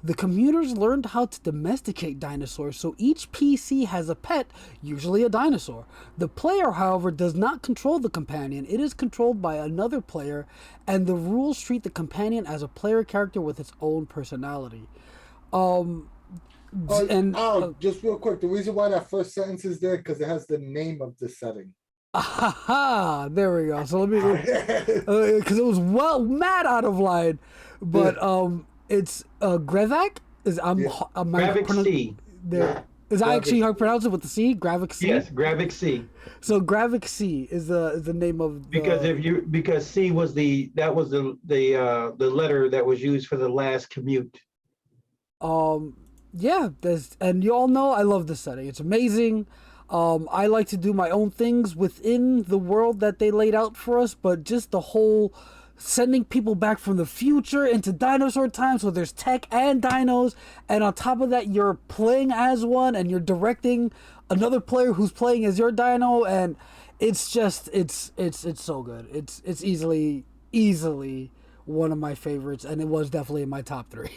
The commuters learned how to domesticate dinosaurs, so each PC has a pet, usually a dinosaur. The player, however, does not control the companion. It is controlled by another player, and the rules treat the companion as a player character with its own personality. Just real quick, the reason why that first sentence is there, because it has the name of the setting. Aha! There we go. So let me, because it was mad out of line, but it's Gravak. Gravik C. Is that actually how you pronounce it with the C? Gravik C. Yes, Gravik C. So Gravik C is the name of because C was the letter that was used for the last commute. Yeah, and you all know I love this setting. It's amazing. I like to do my own things within the world that they laid out for us, but just the whole sending people back from the future into dinosaur time, so there's tech and dinos, and on top of that you're playing as one and you're directing another player who's playing as your dino, and it's just it's so good. It's easily one of my favorites, and it was definitely in my top 3.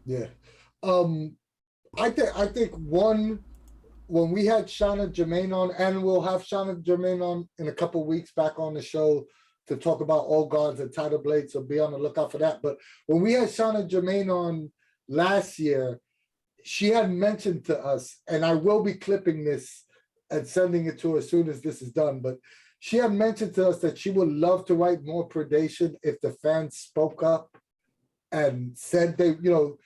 Yeah. I think one, when we had Shanna Germain on, and we'll have Shanna Germain on in a couple weeks back on the show, to talk about All Gods and Tidal Blade, so be on the lookout for that. But when we had Shanna Germain on last year, she had mentioned to us, and I will be clipping this and sending it to her as soon as this is done, but she had mentioned to us that she would love to write more Predation if the fans spoke up and said they,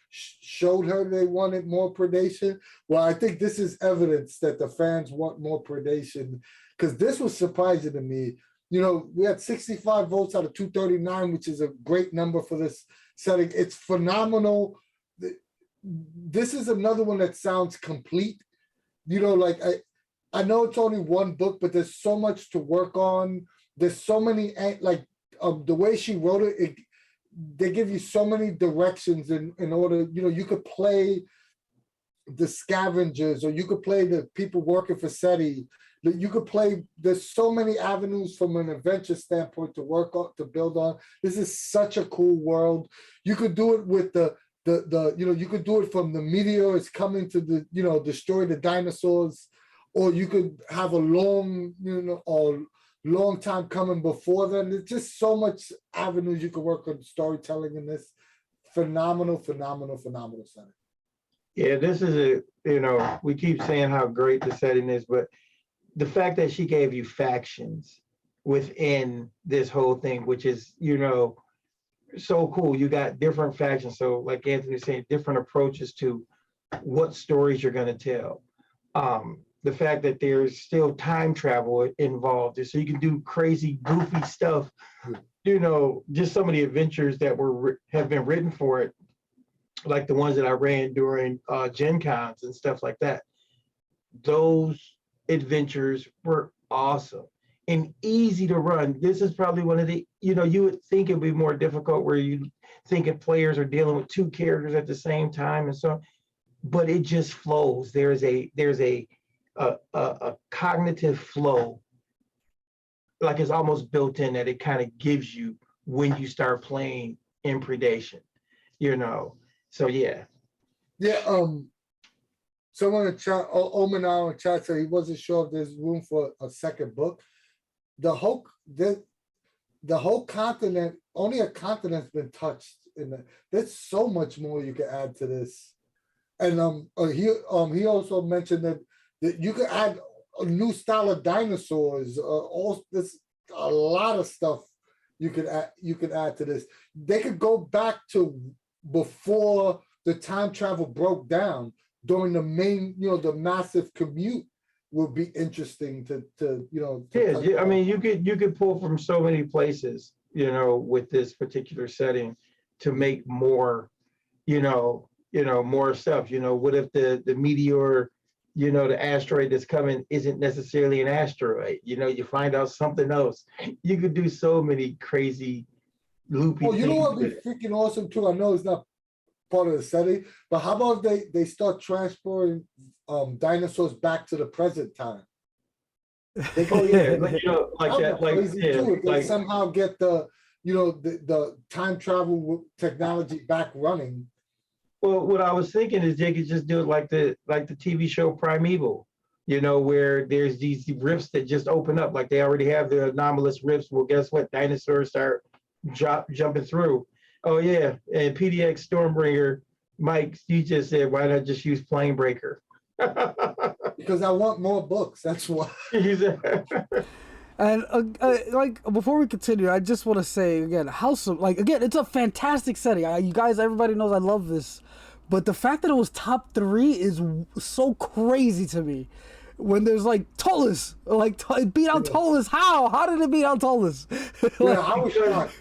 showed her they wanted more Predation. Well, I think this is evidence that the fans want more Predation, because this was surprising to me. We had 65 votes out of 239, which is a great number for this setting. It's phenomenal. This is another one that sounds complete. I know it's only one book, but there's so much to work on. There's so many, the way she wrote it, they give you so many directions in order, you could play the scavengers, or you could play the people working for SETI. You could play, there's so many avenues from an adventure standpoint to work on, to build on. This is such a cool world. You could do it with you could do it from the meteors coming to destroy the dinosaurs, or you could have a long time coming before then. There's just so much avenues you could work on storytelling in this. Phenomenal setting. Yeah, this is we keep saying how great the setting is, but the fact that she gave you factions within this whole thing, which is, so cool. You got different factions. So like Anthony was saying, different approaches to what stories you're going to tell. The fact that there's still time travel involved, so you can do crazy, goofy stuff. Just some of the adventures that have been written for it, like the ones that I ran during Gen Cons and stuff like that. Those adventures were awesome and easy to run. This is probably one of the, you would think it'd be more difficult, where you think if players are dealing with two characters at the same time and so on, but it just flows. There's a cognitive flow, like it's almost built in, that it kind of gives you when you start playing in Predation, so yeah. Someone in chat, Omanar in chat, said he wasn't sure if there's room for a second book. The whole continent, only a continent's been touched there's so much more you can add to this. And he also mentioned that you could add a new style of dinosaurs, there's a lot of stuff you could add to this. They could go back to before the time travel broke down. During the main, the massive commute will be interesting to I mean, you could pull from so many places, with this particular setting to make more, more stuff. What if the meteor, the asteroid that's coming isn't necessarily an asteroid? You find out something else. You could do so many crazy loopy things. You know what would be freaking awesome too? I know it's not part of the setting, but how about they start transporting dinosaurs back to the present time? They go, they somehow get the time travel technology back running. Well, what I was thinking is they could just do it like the TV show Primeval, where there's these rifts that just open up, like they already have the anomalous rifts. Well, guess what? Dinosaurs start jumping through. Oh yeah, and PDX Stormbringer, Mike, you just said, why not just use Planebreaker? Because I want more books. That's why. And before we continue, I just want to say again, it's a fantastic setting. You guys, everybody knows I love this, but the fact that it was top 3 is so crazy to me. When there's Ptolus, it beat out Ptolus. How did it beat out Ptolus? Yeah, I was shocked.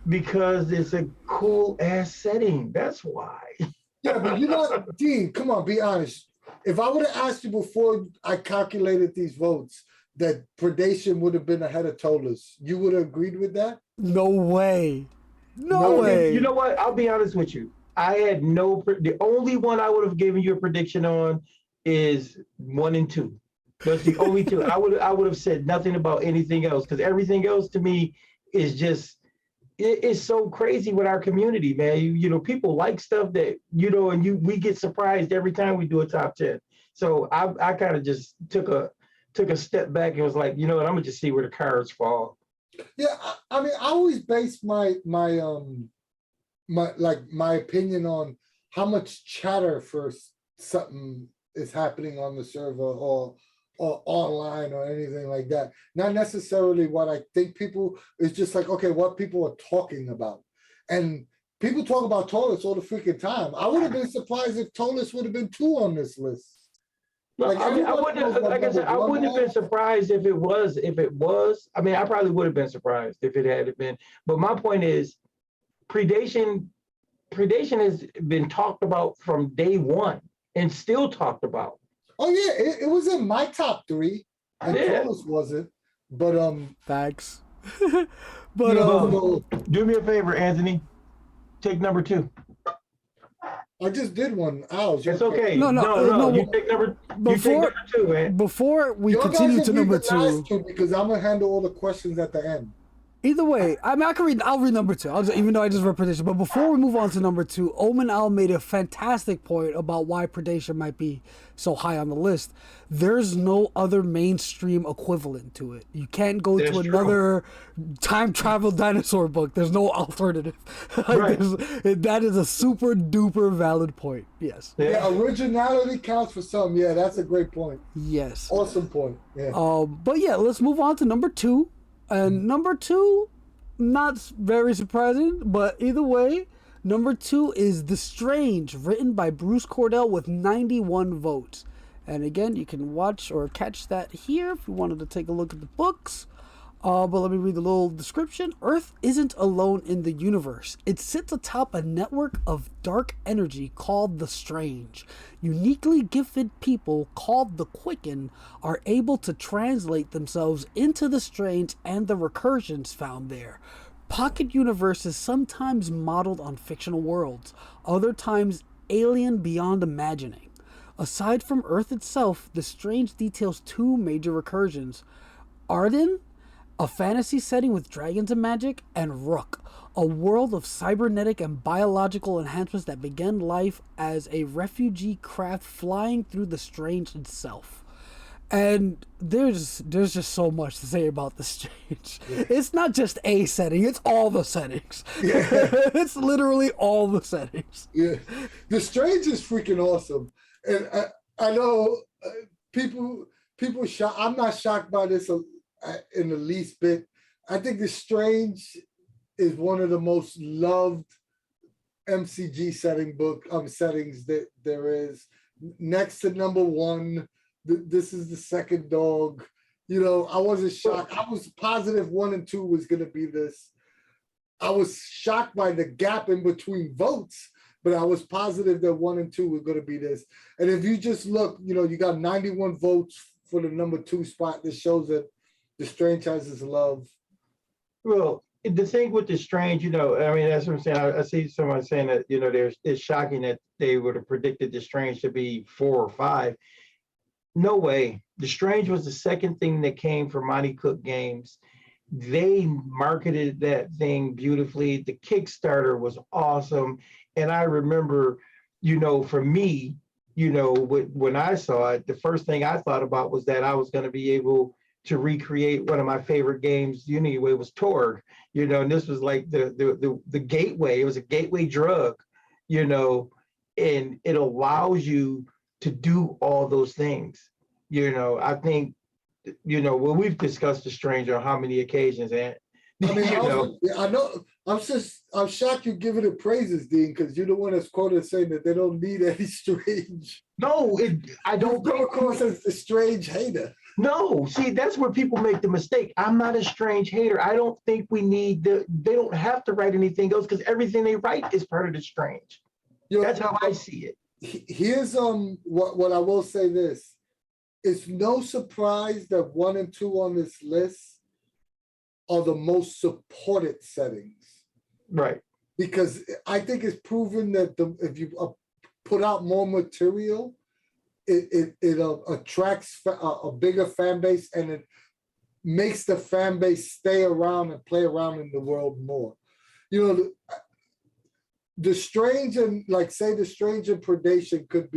Because it's a cool ass setting. That's why. Yeah, but Dean, come on, be honest. If I would have asked you before I calculated these votes that Predation would have been ahead of Ptolus, you would have agreed with that? No way. No way. You know what? I'll be honest with you. I had the only one I would have given you a prediction on is 1 and 2. That's the only two. I would have said nothing about anything else, because everything else to me is just, it's so crazy with our community, man. People like stuff that, and we get surprised every time we do a top 10. So I kind of just took a step back and was like, I'm gonna just see where the cards fall. Yeah, I mean, I always base my opinion on how much chatter for something is happening on the server or online or anything like that. Not necessarily what I think people. It's just like, okay, what people are talking about, and people talk about Ptolus all the freaking time. I would have been surprised if Ptolus would have been 2 on this list. Well, Like I mean, I everybody knows wouldn't, what like I said, number I one wouldn't have been was. surprised if it was, I mean, I probably would have been surprised if it had been, but my point is predation, predation has been talked about from day one and still talked about. Oh yeah, it was in my top 3, and Yeah. Ptolus wasn't. But Thanks. you But know, so Do me a favor, Anthony. Take number 2. I just did one. Ours. It's okay. No, no. You take number. You take Before number 2, man. before we Y'all continue guys to can read number the last 2, 2 because I'm gonna handle all the questions at the end. either way, I mean, I can read. I'll read number 2. Even though I just read Predation. But before we move on to number 2, Omen Al made a fantastic point about why Predation might be so high on the list. There's no other mainstream equivalent to it. You can't go That's to true. another time travel dinosaur book. There's no alternative. Right. That is a super duper valid point. Yes. Yeah, originality counts for some. Yeah, that's a great point. Yes. Awesome point. Yeah. But yeah, let's move on to number 2. And number 2, not very surprising, but either way, number 2 is The Strange, written by Bruce Cordell with 91 votes. And again, you can watch or catch that here if you wanted to take a look at the books. But let me read the little description. Earth isn't alone in the universe. It sits atop a network of dark energy called the Strange. Uniquely gifted people called the Quicken are able to translate themselves into the Strange and the recursions found there. Pocket universes sometimes modeled on fictional worlds, other times alien beyond imagining. Aside from Earth itself, the Strange details 2 major recursions. Arden, a fantasy setting with dragons and magic, and Rook, a world of cybernetic and biological enhancements that began life as a refugee craft flying through the Strange itself. And there's just so much to say about the Strange. It's not just a setting, it's all the settings. It's literally all the settings. Yeah, the Strange is freaking awesome, and I know people shock. I'm not shocked by this in the least bit. I think the Strange is one of the most loved MCG settings that there is. Next to number 1, this is the second dog. You know, I wasn't shocked. I was positive 1 and 2 was going to be this. I was shocked by the gap in between votes, but I was positive that 1 and 2 were going to be this. And if you just look, you know, you got 91 votes for the number 2 spot. This shows that the Strange has his love. Well, the thing with the Strange, you know, I mean, that's what I'm saying. I see someone saying that, you know, it's shocking that they would have predicted the Strange to be 4 or 5. No way. The Strange was the second thing that came from Monte Cook Games. They marketed that thing beautifully. The Kickstarter was awesome. And I remember, you know, for me, you know, when I saw it, the first thing I thought about was that I was going to be able to recreate one of my favorite games, anyway, was Torg, you know, and this was like the gateway. It was a gateway drug, you know, and it allows you to do all those things. You know, I think, you know, well, we've discussed the Strange on how many occasions, and I mean, I know. I'm shocked you're giving it praises, Dean, because you're the one that's quoted saying that they don't need any Strange. No, I don't come across as the Strange hater. No, see, that's where people make the mistake. I'm not a Strange hater. I don't think they don't have to write anything else because everything they write is part of the Strange. That's how I see it. Here's what I will say this. It's no surprise that 1 and 2 on this list are the most supported settings. Right. Because I think it's proven that if you put out more material, it attracts a bigger fan base, and it makes the fan base stay around and play around in the world more. You know, the Strange and the Strange and Predation could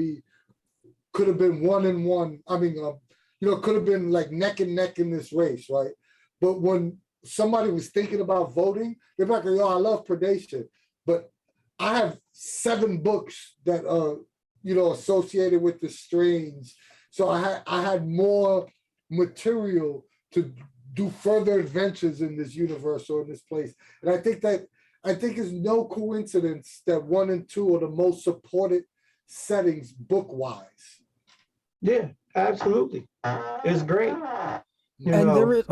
have been 1 and 1. I mean, you know, could have been like neck and neck in this race, right? But when somebody was thinking about voting, they're like, yo, I love Predation, but I have 7 books that are, associated with the Strange. So I had more material to do further adventures in this universe or in this place. And I think it's no coincidence that 1 and 2 are the most supported settings book-wise. Yeah, absolutely. It's great. Marlowe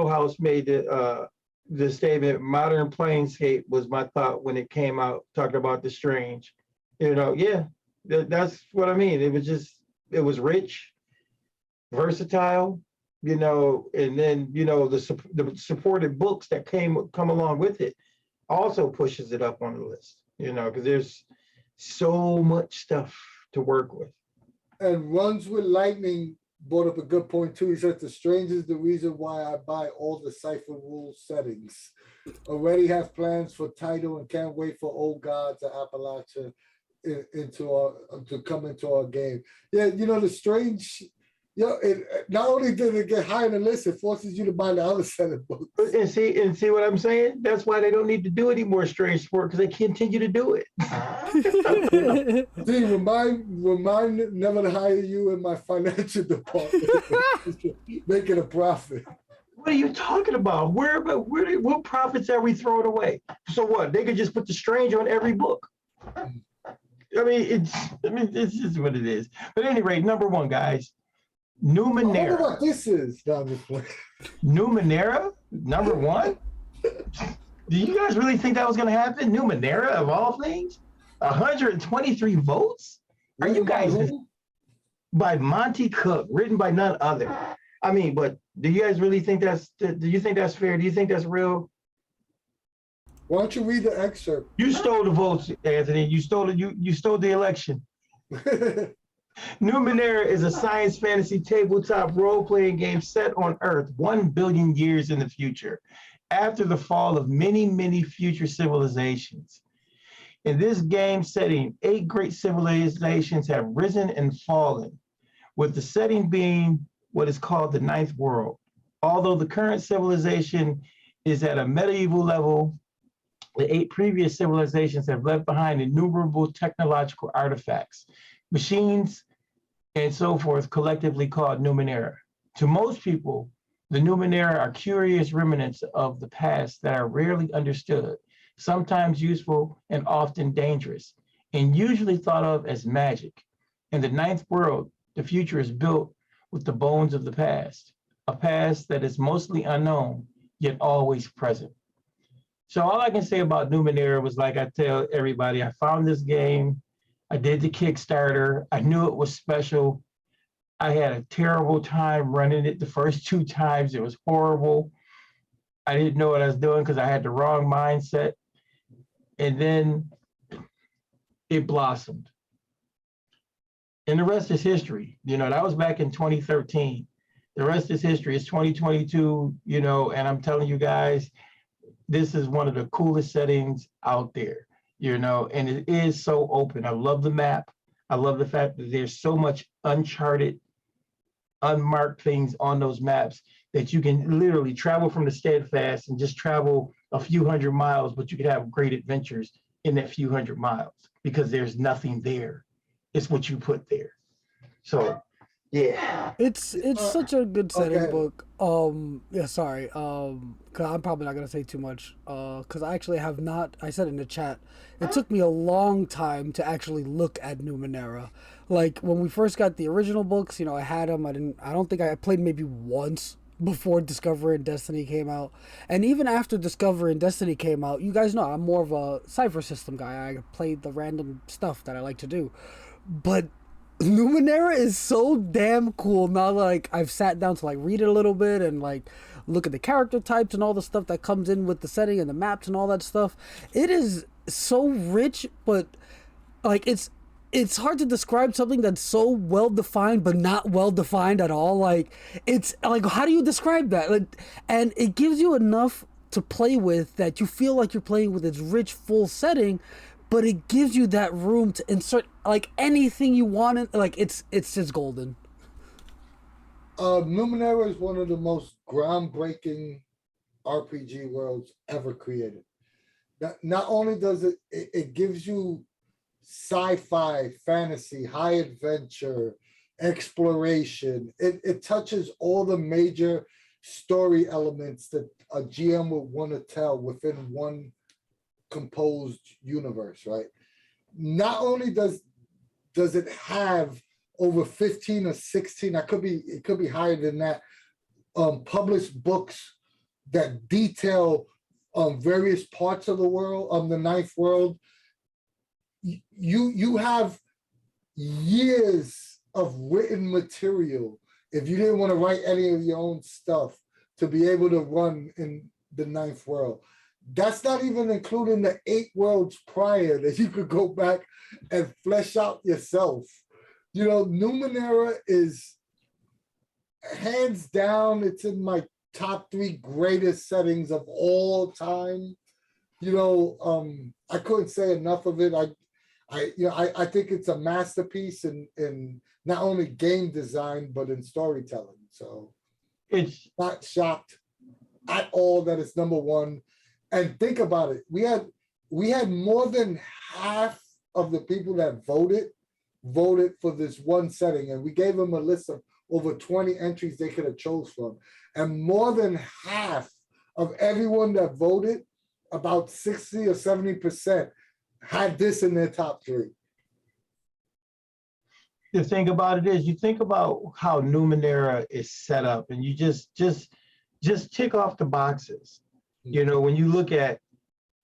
House made the statement, modern Planescape was my thought when it came out, talking about the Strange. That's what I mean. It was rich, versatile, and then, the supported books that come along with it also pushes it up on the list, because there's so much stuff to work with. And Runs with Lightning brought up a good point too. He said the Strange is the reason why I buy all the Cypher rules settings. Already have plans for title and can't wait for Old Gods of Appalachia to come into our game. Yeah, the Strange. It not only did it get high on the list, it forces you to buy the other set of books. And see what I'm saying? That's why they don't need to do any more Strange sport, because they continue to do it. See, remind never to hire you in my financial department, making a profit. What are you talking about? What profits are we throwing away? So what? They could just put the Strange on every book. It's just what it is. But at any rate, number 1, guys. Numenera. I wonder what this is down this way. Numenera, number 1. Do you guys really think that was going to happen? Numenera, of all things, 123 votes. Are you guys by Monte Cook, written by none other? But do you guys really think that's? Do you think that's fair? Do you think that's real? Why don't you read the excerpt? You stole the votes, Anthony. You stole it. You stole the election. Numenera is a science fantasy tabletop role-playing game set on Earth 1 billion years in the future, after the fall of many, many future civilizations. In this game setting, 8 great civilizations have risen and fallen, with the setting being what is called the 9th world. Although the current civilization is at a medieval level, the 8 previous civilizations have left behind innumerable technological artifacts, machines, and so forth, collectively called Numenera. To most people, the Numenera are curious remnants of the past that are rarely understood, sometimes useful and often dangerous, and usually thought of as magic. In the 9th world, the future is built with the bones of the past, a past that is mostly unknown, yet always present. So all I can say about Numenera was, like I tell everybody, I found this game, I did the Kickstarter. I knew it was special. I had a terrible time running it the first 2 times. It was horrible. I didn't know what I was doing because I had the wrong mindset. And then it blossomed. And the rest is history. That was back in 2013. The rest is history. It's 2022, and I'm telling you guys, this is one of the coolest settings out there. And it is so open. I love the map. I love the fact that there's so much uncharted, unmarked things on those maps that you can literally travel from the Steadfast and just travel a few hundred miles, but you could have great adventures in that few hundred miles because there's nothing there. It's what you put there. So, yeah. It's such a good setting book. Sorry. Cause I'm probably not gonna say too much. Cause I actually have not. I said in the chat, it took me a long time to actually look at Numenera. Like when we first got the original books, I had them. I don't think I played maybe once before Discovery and Destiny came out. And even after Discovery and Destiny came out, you guys know I'm more of a Cypher System guy. I played the random stuff that I like to do. But Numenera is so damn cool now. Like I've sat down to like read it a little bit and like look at the character types and all the stuff that comes in with the setting and the maps and all that stuff. It is so rich, but like it's hard to describe something that's so well defined but not well defined at all. Like it's like, how do you describe that? Like, and it gives you enough to play with that you feel like you're playing with its rich full setting, but it gives you that room to insert like anything you want in. Like it's just golden. Numenera is one of the most groundbreaking RPG worlds ever created. Not only does it gives you sci-fi, fantasy, high adventure, exploration. It touches all the major story elements that a GM would want to tell within one composed universe, right? Not only does it have over 15 or 16, it could be higher than that, published books that detail various parts of the world, the ninth world. You have years of written material if you didn't want to write any of your own stuff to be able to run in the ninth world. That's not even including the 8 worlds prior that you could go back and flesh out yourself. You know, Numenera is hands down, it's in my top 3 greatest settings of all time. You know, I couldn't say enough of it. I think it's a masterpiece in not only game design, but in storytelling. So it's not shocked at all that it's number 1. And think about it. We had more than half of the people that voted for this one setting. And we gave them a list of over 20 entries they could have chose from. And more than half of everyone that voted, about 60 or 70%, had this in their top 3. The thing about it is, you think about how Numenera is set up, and you just tick off the boxes. You know, when you look at,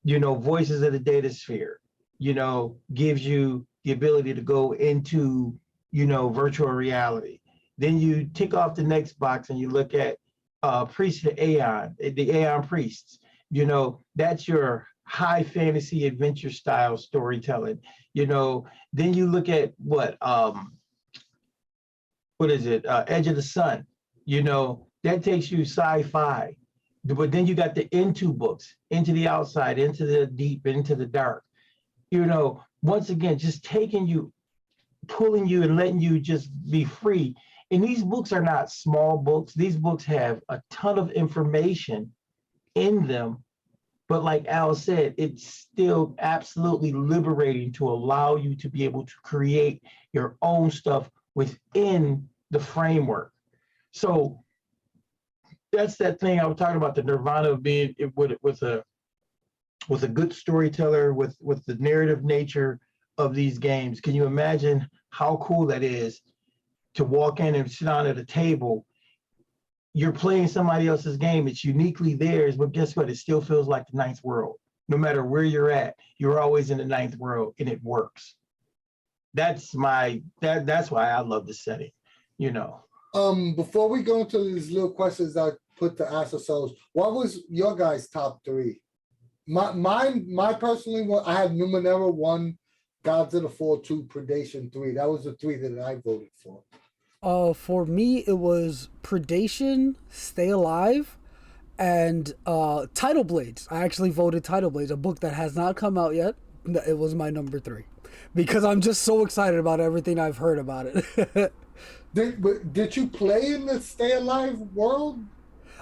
you know, Voices of the Data Sphere, you know, gives you the ability to go into, you know, virtual reality. Then you tick off the next box and you look at Priest of Aeon, the Aeon Priests. You know, that's your high fantasy adventure style storytelling. You know, then you look at what is it? Edge of the Sun. You know, that takes you sci-fi. But then you got the Into books, Into the Outside, Into the Deep, Into the Dark. You know, once again, just taking you, pulling you and letting you just be free. And these books are not small books. These books have a ton of information in them. But like Al said, it's still absolutely liberating to allow you to be able to create your own stuff within the framework. So that's that thing I was talking about, the nirvana of being with a good storyteller, with the narrative nature of these games. Can you imagine how cool that is to walk in and sit down at a table? You're playing somebody else's game. It's uniquely theirs, but guess what? It still feels like the ninth world. No matter where you're at, you're always in the ninth world, and it works. That's why I love this setting, you know. Before we go into these little questions I put to ask ourselves, what was your guys' top 3? My personally one, I had Numenera 1, Gods of the Fall 2, Predation 3. That was the 3 that I voted for. For me, it was Predation, Stay Alive, and Tidal Blades. I actually voted Tidal Blades, a book that has not come out yet. It was my number 3 because I'm just so excited about everything I've heard about it. Did you play in the Stay Alive world?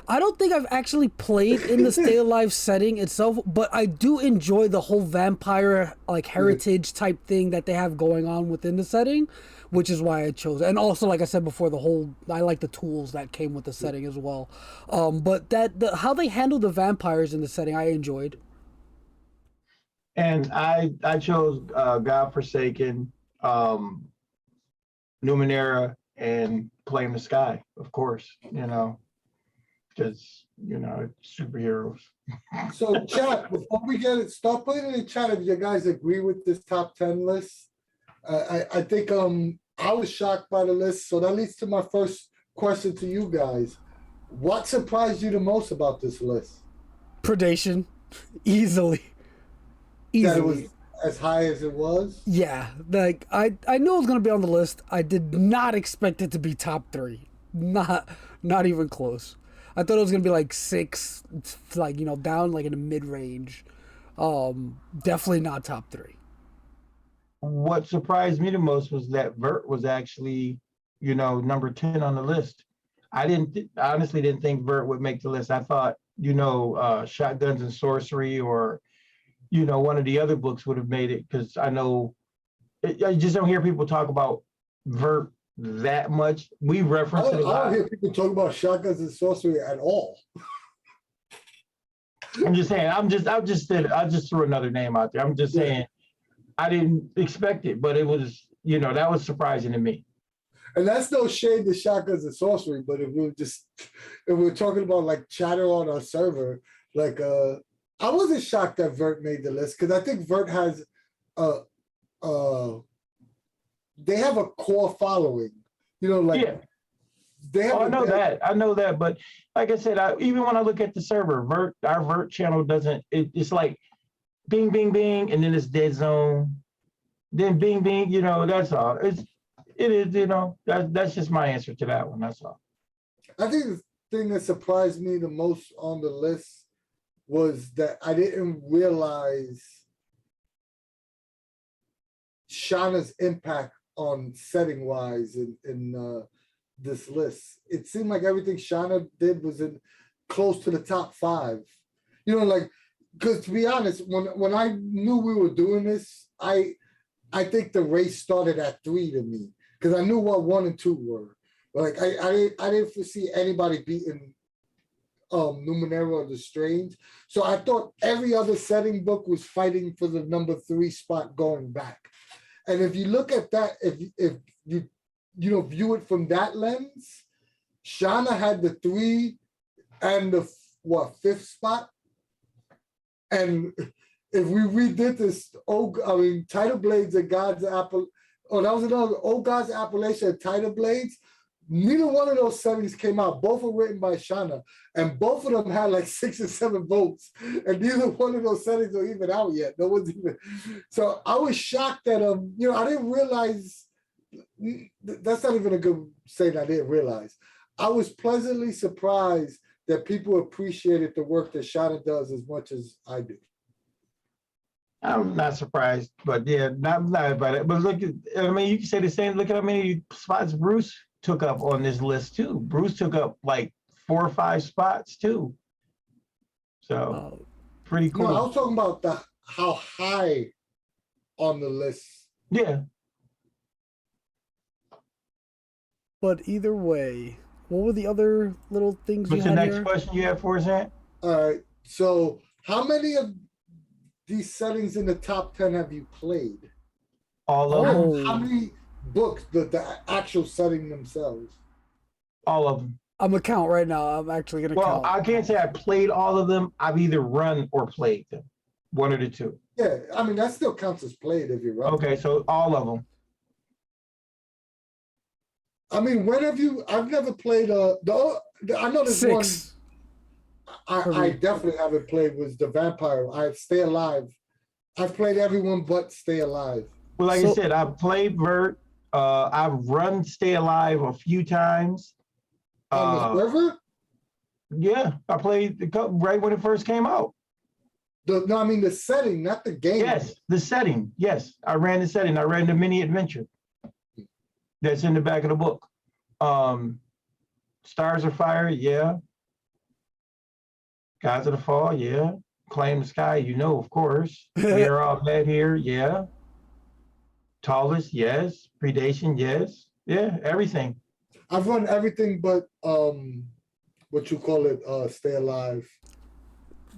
I don't think I've actually played in the Stay Alive setting itself, but I do enjoy the whole vampire like heritage type thing that they have going on within the setting, which is why I chose it. And also, like I said before, I like the tools that came with the setting as well. But how they handle the vampires in the setting, I enjoyed. And I chose Godforsaken, Numenera, and Flame the Sky, of course, you know, because, you know, it's superheroes. So chat, before we get it, start putting in the chat if you guys agree with this top 10 list. I think I was shocked by the list, so that leads to my first question to you guys. What surprised you the most about this list? Predation, easily. That it was as high as it was? Yeah, like I knew it was gonna be on the list. I did not expect it to be top 3. Not even close. I thought it was gonna be like 6, like, you know, down like in the mid range. Definitely not top 3. What surprised me the most was that Vurt was actually, you know, number 10 on the list. I honestly didn't think Vurt would make the list. I thought, Shotguns and Sorcery or, one of the other books would have made it, because I know I just don't hear people talk about Vurt that much. We reference it a I lot. don't hear people talk about Shotguns and Sorcery at all. I'm just saying, I just threw another name out there. I'm just saying, I didn't expect it, but it was, that was surprising to me. And that's no shade to Shotguns and Sorcery, but if we're talking about like chatter on our server, like I wasn't shocked that Vurt made the list, because I think Vurt has they have a core following. They have I know that, but like I said, even when I look at the server, our Vurt channel doesn't. It's like bing, bing, bing, and then it's dead zone. Then bing, bing. That's all. It is. That's just my answer to that one. That's all. I think the thing that surprised me the most on the list was that I didn't realize Shanna's impact on setting wise in this list. It seemed like everything Shanna did was in close to the top 5. Because to be honest, when I knew we were doing this, I think the race started at 3 to me, because I knew what 1 and 2 were. Like I didn't foresee anybody beating Numenera or the Strange. So I thought every other setting book was fighting for the number 3 spot going back. And if you look at that, if you view it from that lens, Shanna had the 3 and the 5th spot. And if we redid this, Tidal Blades and God's Apple, that was another, God's Appellation and Tidal Blades, neither one of those settings came out. Both were written by Shanna, and both of them had like 6 or 7 votes, and neither one of those settings are even out yet. No one's even. So I was shocked that I didn't realize. That's not even a good saying. I didn't realize. I was pleasantly surprised that people appreciated the work that Shanna does as much as I do. I'm not surprised, but yeah, not about it. But look, you can say the same. Look at how many spots Bruce took up on this list too. Bruce took up like 4 or 5 spots too. So pretty cool. No, I was talking about how high on the list. Yeah. But either way, what were the other little things What's you the had next here? question you have for us, Ant? All right. So how many of these settings in the top 10 have you played? All of them. How many books, the actual setting themselves? All of them. I'm gonna count right now. I'm actually gonna count. I can't say I played all of them. I've either run or played them. One of the two. Yeah, that still counts as played if you run. Okay, so all of them. When have you? I've never played. I know there's 6. one. I definitely haven't played was the Vampire. I Stay Alive. I've played everyone but Stay Alive. Well, like I said, I've played Vurt. I've run Stay Alive a few times. On the server? Yeah, I played right when it first came out. The setting, not the game. Yes, the setting. Yes, I ran the setting. I ran the mini adventure. That's in the back of the book. Stars of Fire, yeah. Gods of the Fall, yeah. Claim the Sky, of course. We Are All Dead Here, yeah. Ptolus, yes. Predation, yes. Yeah, everything. I've run everything but Stay Alive.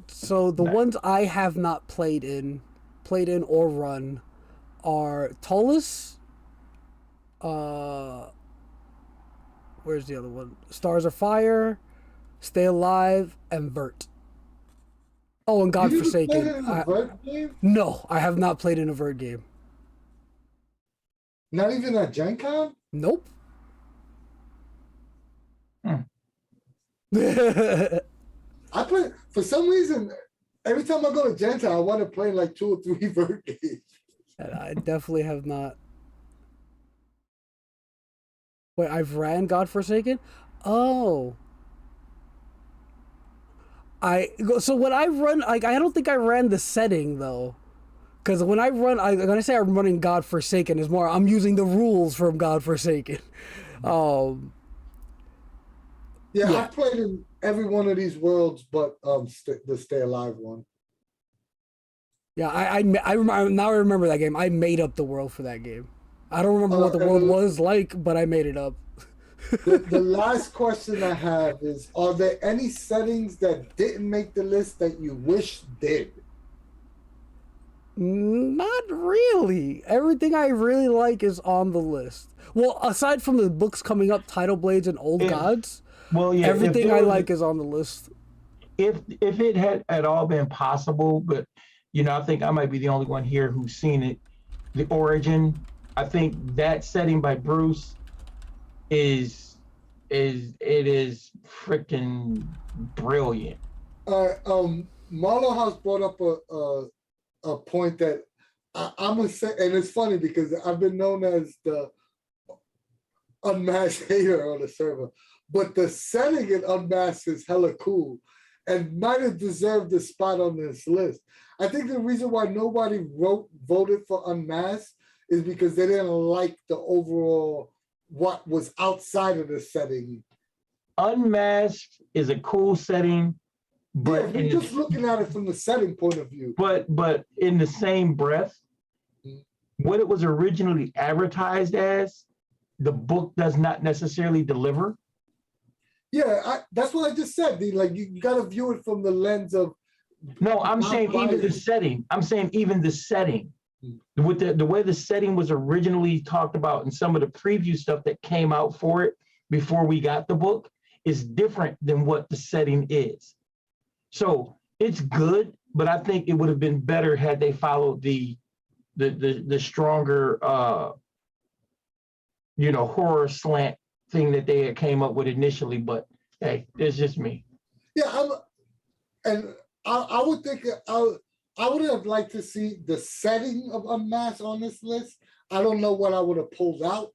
So the ones I have not played in or run are Ptolus. Where's the other one? Stars of Fire, Stay Alive, and Vurt. Oh, and Godforsaken. No, I have not played in a Vurt game. Not even at Gen Con? Nope. I play, for some reason, every time I go to Gen Con, I want to play like 2 or 3 Vurt games. And I definitely have not. Wait, I've ran Godforsaken? Oh. So when I run, I don't think I ran the setting though. Because when I run, when I say I'm running Godforsaken, is more I'm using the rules from Godforsaken. Yeah, Yeah. I've played in every one of these worlds, but the Stay Alive one. Yeah, now I remember that game. I made up the world for that game. I don't remember what the And world was like, but I made it up. the last question I have is: are there any settings that didn't make the list that you wish did? Not really. Everything I really like is on the list. Well, aside from the books coming up, Tidal Blades and Old If Gods, well, yeah, if everything there I was like is on the list. if it had at all been possible, but I think I might be the only one here who's seen it. The Origin, I think that setting by Bruce is freaking brilliant. Marlo House brought up a point that I'm gonna say, and it's funny because I've been known as the Unmasked hater on the server, but the setting in Unmasked is hella cool and might have deserved a spot on this list. I think the reason why nobody voted for Unmasked is because they didn't like the overall what was outside of the setting. Unmasked is a cool setting, but yeah, just looking at it from the setting point of view. But in the same breath, what it was originally advertised as, the book does not necessarily deliver. Yeah, that's what I just said. Like you got to view it from the lens of. No, I'm saying even the setting. I'm saying even the setting, with the way the setting was originally talked about and some of the preview stuff that came out for it before we got the book is different than what the setting is. So it's good, but I think it would have been better had they followed the stronger horror slant thing that they had came up with initially. But hey, it's just me. Yeah, I would think I would have liked to see the setting of Unmasked on this list. I don't know what I would have pulled out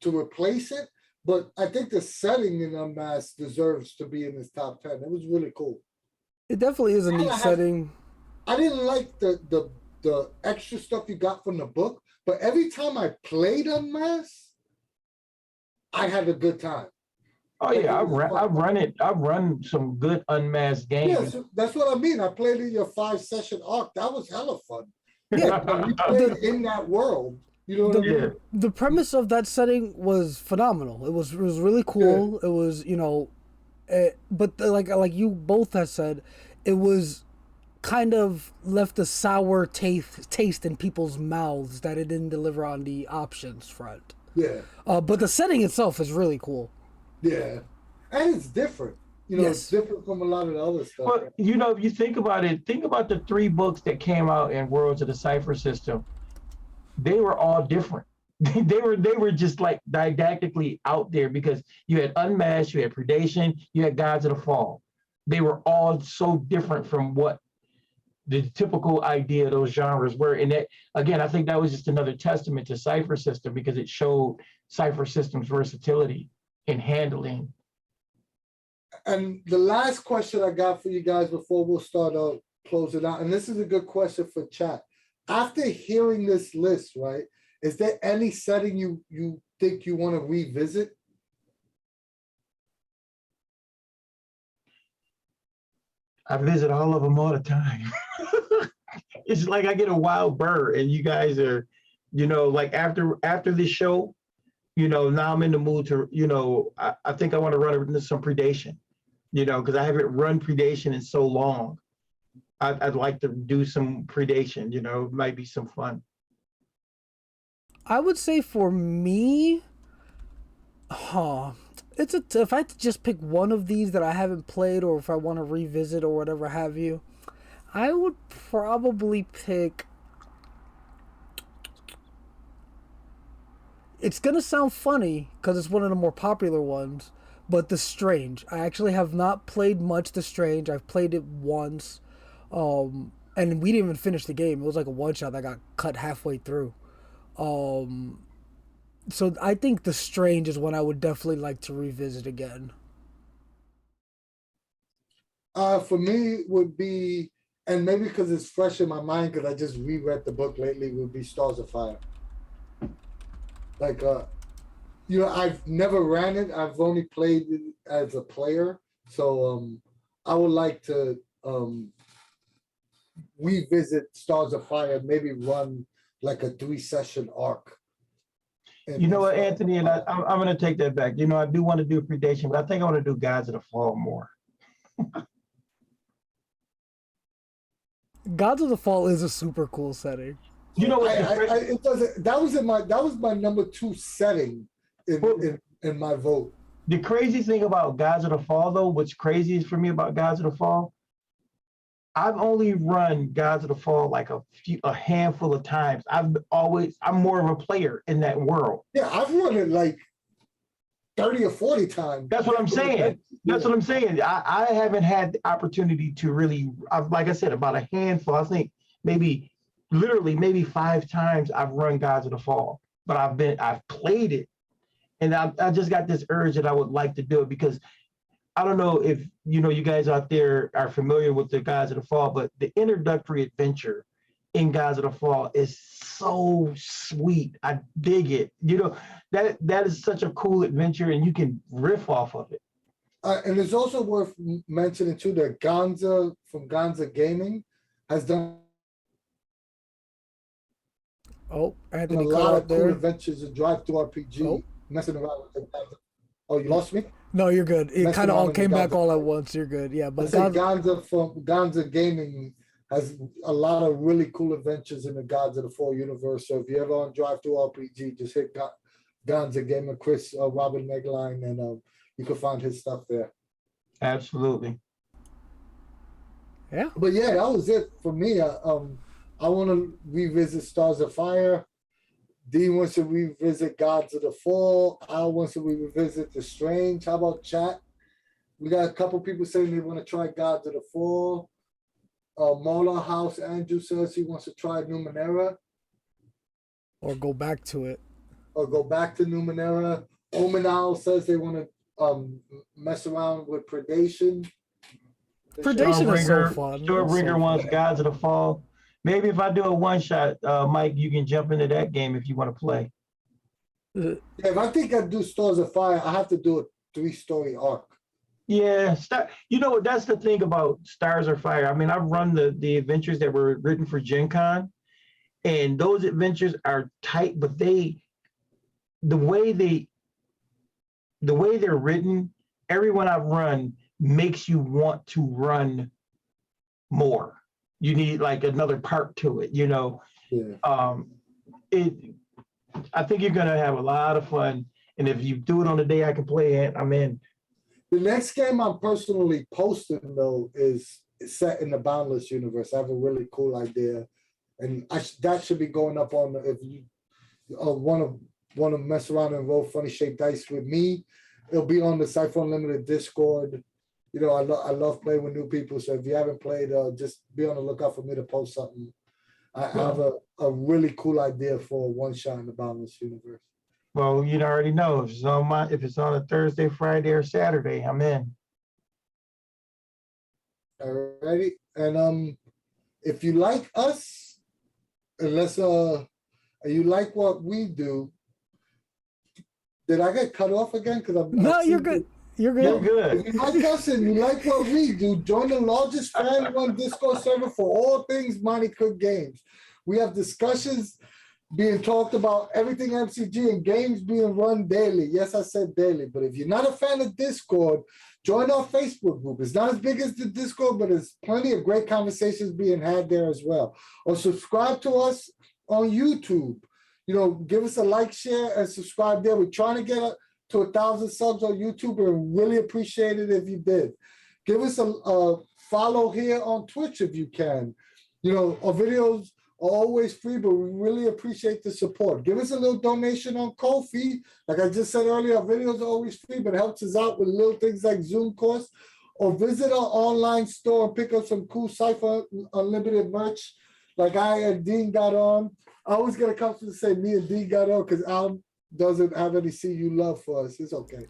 to replace it, but I think the setting in Unmasked deserves to be in this top 10. It was really cool. It definitely is a neat setting. I didn't like the extra stuff you got from the book, but every time I played Unmasked, I had a good time. Oh yeah, I've run some good Unmasked games. Yeah, so that's what I mean. I played in your 5-session arc. That was hella fun. Yeah, we played in that world. You know what I mean? The premise of that setting was phenomenal. It was really cool. Yeah. It was but like you both have said, it was kind of left a sour taste in people's mouths that it didn't deliver on the options front. Yeah. But the setting itself is really cool. Yeah. And it's different. It's different from a lot of the other stuff. Well, if you think about it, think about the 3 books that came out in Worlds of the Cypher System. They were all different. they were just like didactically out there because you had Unmasked, you had Predation, you had Gods of the Fall. They were all so different from what the typical idea of those genres were. And that, again, I think that was just another testament to Cypher System because it showed Cypher System's versatility in handling. And the last question I got for you guys before we'll start closing out, and this is a good question for chat. After hearing this list, right, is there any setting you think you want to revisit? I visit all of them all the time. It's like I get a wild bird, and you guys are, like after this show, now I'm in the mood to, I think I want to run some Predation, because I haven't run Predation in so long. I'd like to do some Predation, it might be some fun. I would say for me, if I had to just pick one of these that I haven't played or if I want to revisit or whatever have you, I would probably pick... It's going to sound funny because it's one of the more popular ones, but The Strange. I actually have not played much The Strange. I've played it once. And we didn't even finish the game. It was like a one-shot that got cut halfway through. So I think The Strange is one I would definitely like to revisit again. For me, would be, and maybe because it's fresh in my mind because I just reread the book lately, would be Stars of Fire. Like, You know, I've never ran it. I've only played it as a player. So I would like to revisit Stars of Fire, maybe run like a 3-session arc. You know what, Anthony, and I'm going to take that back. You know, I do want to do Predation, but I think I want to do Gods of the Fall more. Gods of the Fall is a super cool setting. You know what? It doesn't. That was my number 2 setting in my vote. The crazy thing about Gods of the Fall, though, what's crazy for me about Gods of the Fall, I've only run Gods of the Fall like a handful of times. I'm more of a player in that world. Yeah, I've run it like 30 or 40 times. That's what I'm saying. That's what I'm saying. I haven't had the opportunity to really, like I said, about a handful. I think maybe 5 times I've run Gods of the Fall, but I've played it, and I just got this urge that I would like to do it, because I don't know if you guys out there are familiar with the Gods of the Fall, but the introductory adventure in Gods of the Fall is so sweet. I dig it. That is such a cool adventure, and you can riff off of it. And it's also worth mentioning too that Gonza from Gonza Gaming has done Anthony a lot of cool adventures in drive-through RPG, messing around with the Gonza. Oh, you lost me? No, you're good. It kind of all came back all at once. You're good. Yeah, but Gonza from Gonza Gaming has a lot of really cool adventures in the Gods of the Fall universe. So if you're ever on drive-through RPG, just hit Gonza Gaming, Chris, Robin Megline, and you can find his stuff there. Absolutely. Yeah. But yeah, that was it for me. I want to revisit Stars of Fire. D wants to revisit Gods of the Fall. Al wants to revisit The Strange. How about chat? We got a couple people saying they want to try Gods of the Fall. Mola House Andrew says he wants to try Numenera. Or go back to it. Or go back to Numenera. Omenal says they want to mess around with Predation. Predation is so fun. Shortbringer wants Gods of the Fall. Maybe if I do a one-shot, Mike, you can jump into that game if you want to play. Yeah, if I think I do Stars of Fire, I have to do a 3-story arc. Yeah, you know what? That's the thing about Stars of Fire. I mean, I've run the adventures that were written for Gen Con, and those adventures are tight, but the way they're written, everyone I've run makes you want to run more. You need like another part to it, Yeah. I think you're gonna have a lot of fun, and if you do it on the day I can play it, I'm in. The next game I'm personally posting though is set in the Boundless universe. I have a really cool idea, and that should be going up on if you want to mess around and roll funny shaped dice with me. It'll be on the Cypher Unlimited Discord. I love playing with new people. So if you haven't played, just be on the lookout for me to post something. I have a really cool idea for a one-shot in the Boundless universe. Well, you already know if it's on a Thursday, Friday, or Saturday, I'm in. Alrighty, and if you like us, unless you like what we do, did I get cut off again? No, you're good. You're good. You're good. If you like us and you like what we do, join the largest fan-run Discord server for all things Monte Cook games. We have discussions being talked about, everything MCG, and games being run daily. Yes, I said daily, but if you're not a fan of Discord, join our Facebook group. It's not as big as the Discord, but there's plenty of great conversations being had there as well. Or subscribe to us on YouTube. Give us a like, share, and subscribe there. We're trying to get to 1,000 subs on YouTube, and really appreciate it if you did. Give us a follow here on Twitch if you can. Our videos are always free, but we really appreciate the support. Give us a little donation on Ko-fi. Like I just said earlier, our videos are always free, but it helps us out with little things like Zoom course. Or visit our online store and pick up some cool Cypher Unlimited merch like I and Dean got on. I always get accustomed to say me and Dean got on because Al doesn't have any CU love for us. It's okay.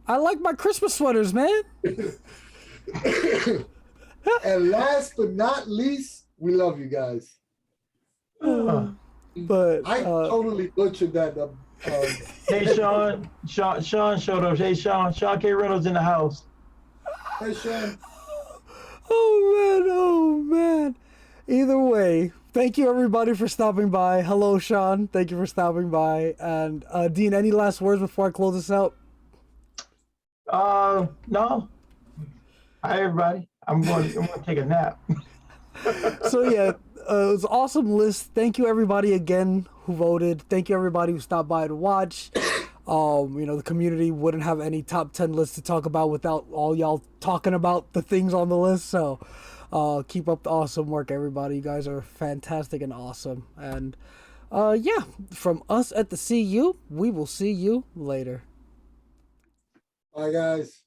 I like my Christmas sweaters, man. And last but not least, we love you guys. But I totally butchered that. Hey, Sean showed up. Hey, Sean K Reynolds in the house. Hey, Sean. Oh man. Either way, thank you everybody for stopping by. Hello, Sean. Thank you for stopping by. And Dean, any last words before I close this out? No. Hi, everybody. I'm going to take a nap. So yeah, it was an awesome list. Thank you everybody again who voted. Thank you everybody who stopped by to watch. The community wouldn't have any top 10 lists to talk about without all y'all talking about the things on the list. So keep up the awesome work, everybody. You guys are fantastic and awesome. And yeah, from us at the CU, we will see you later. Bye, guys.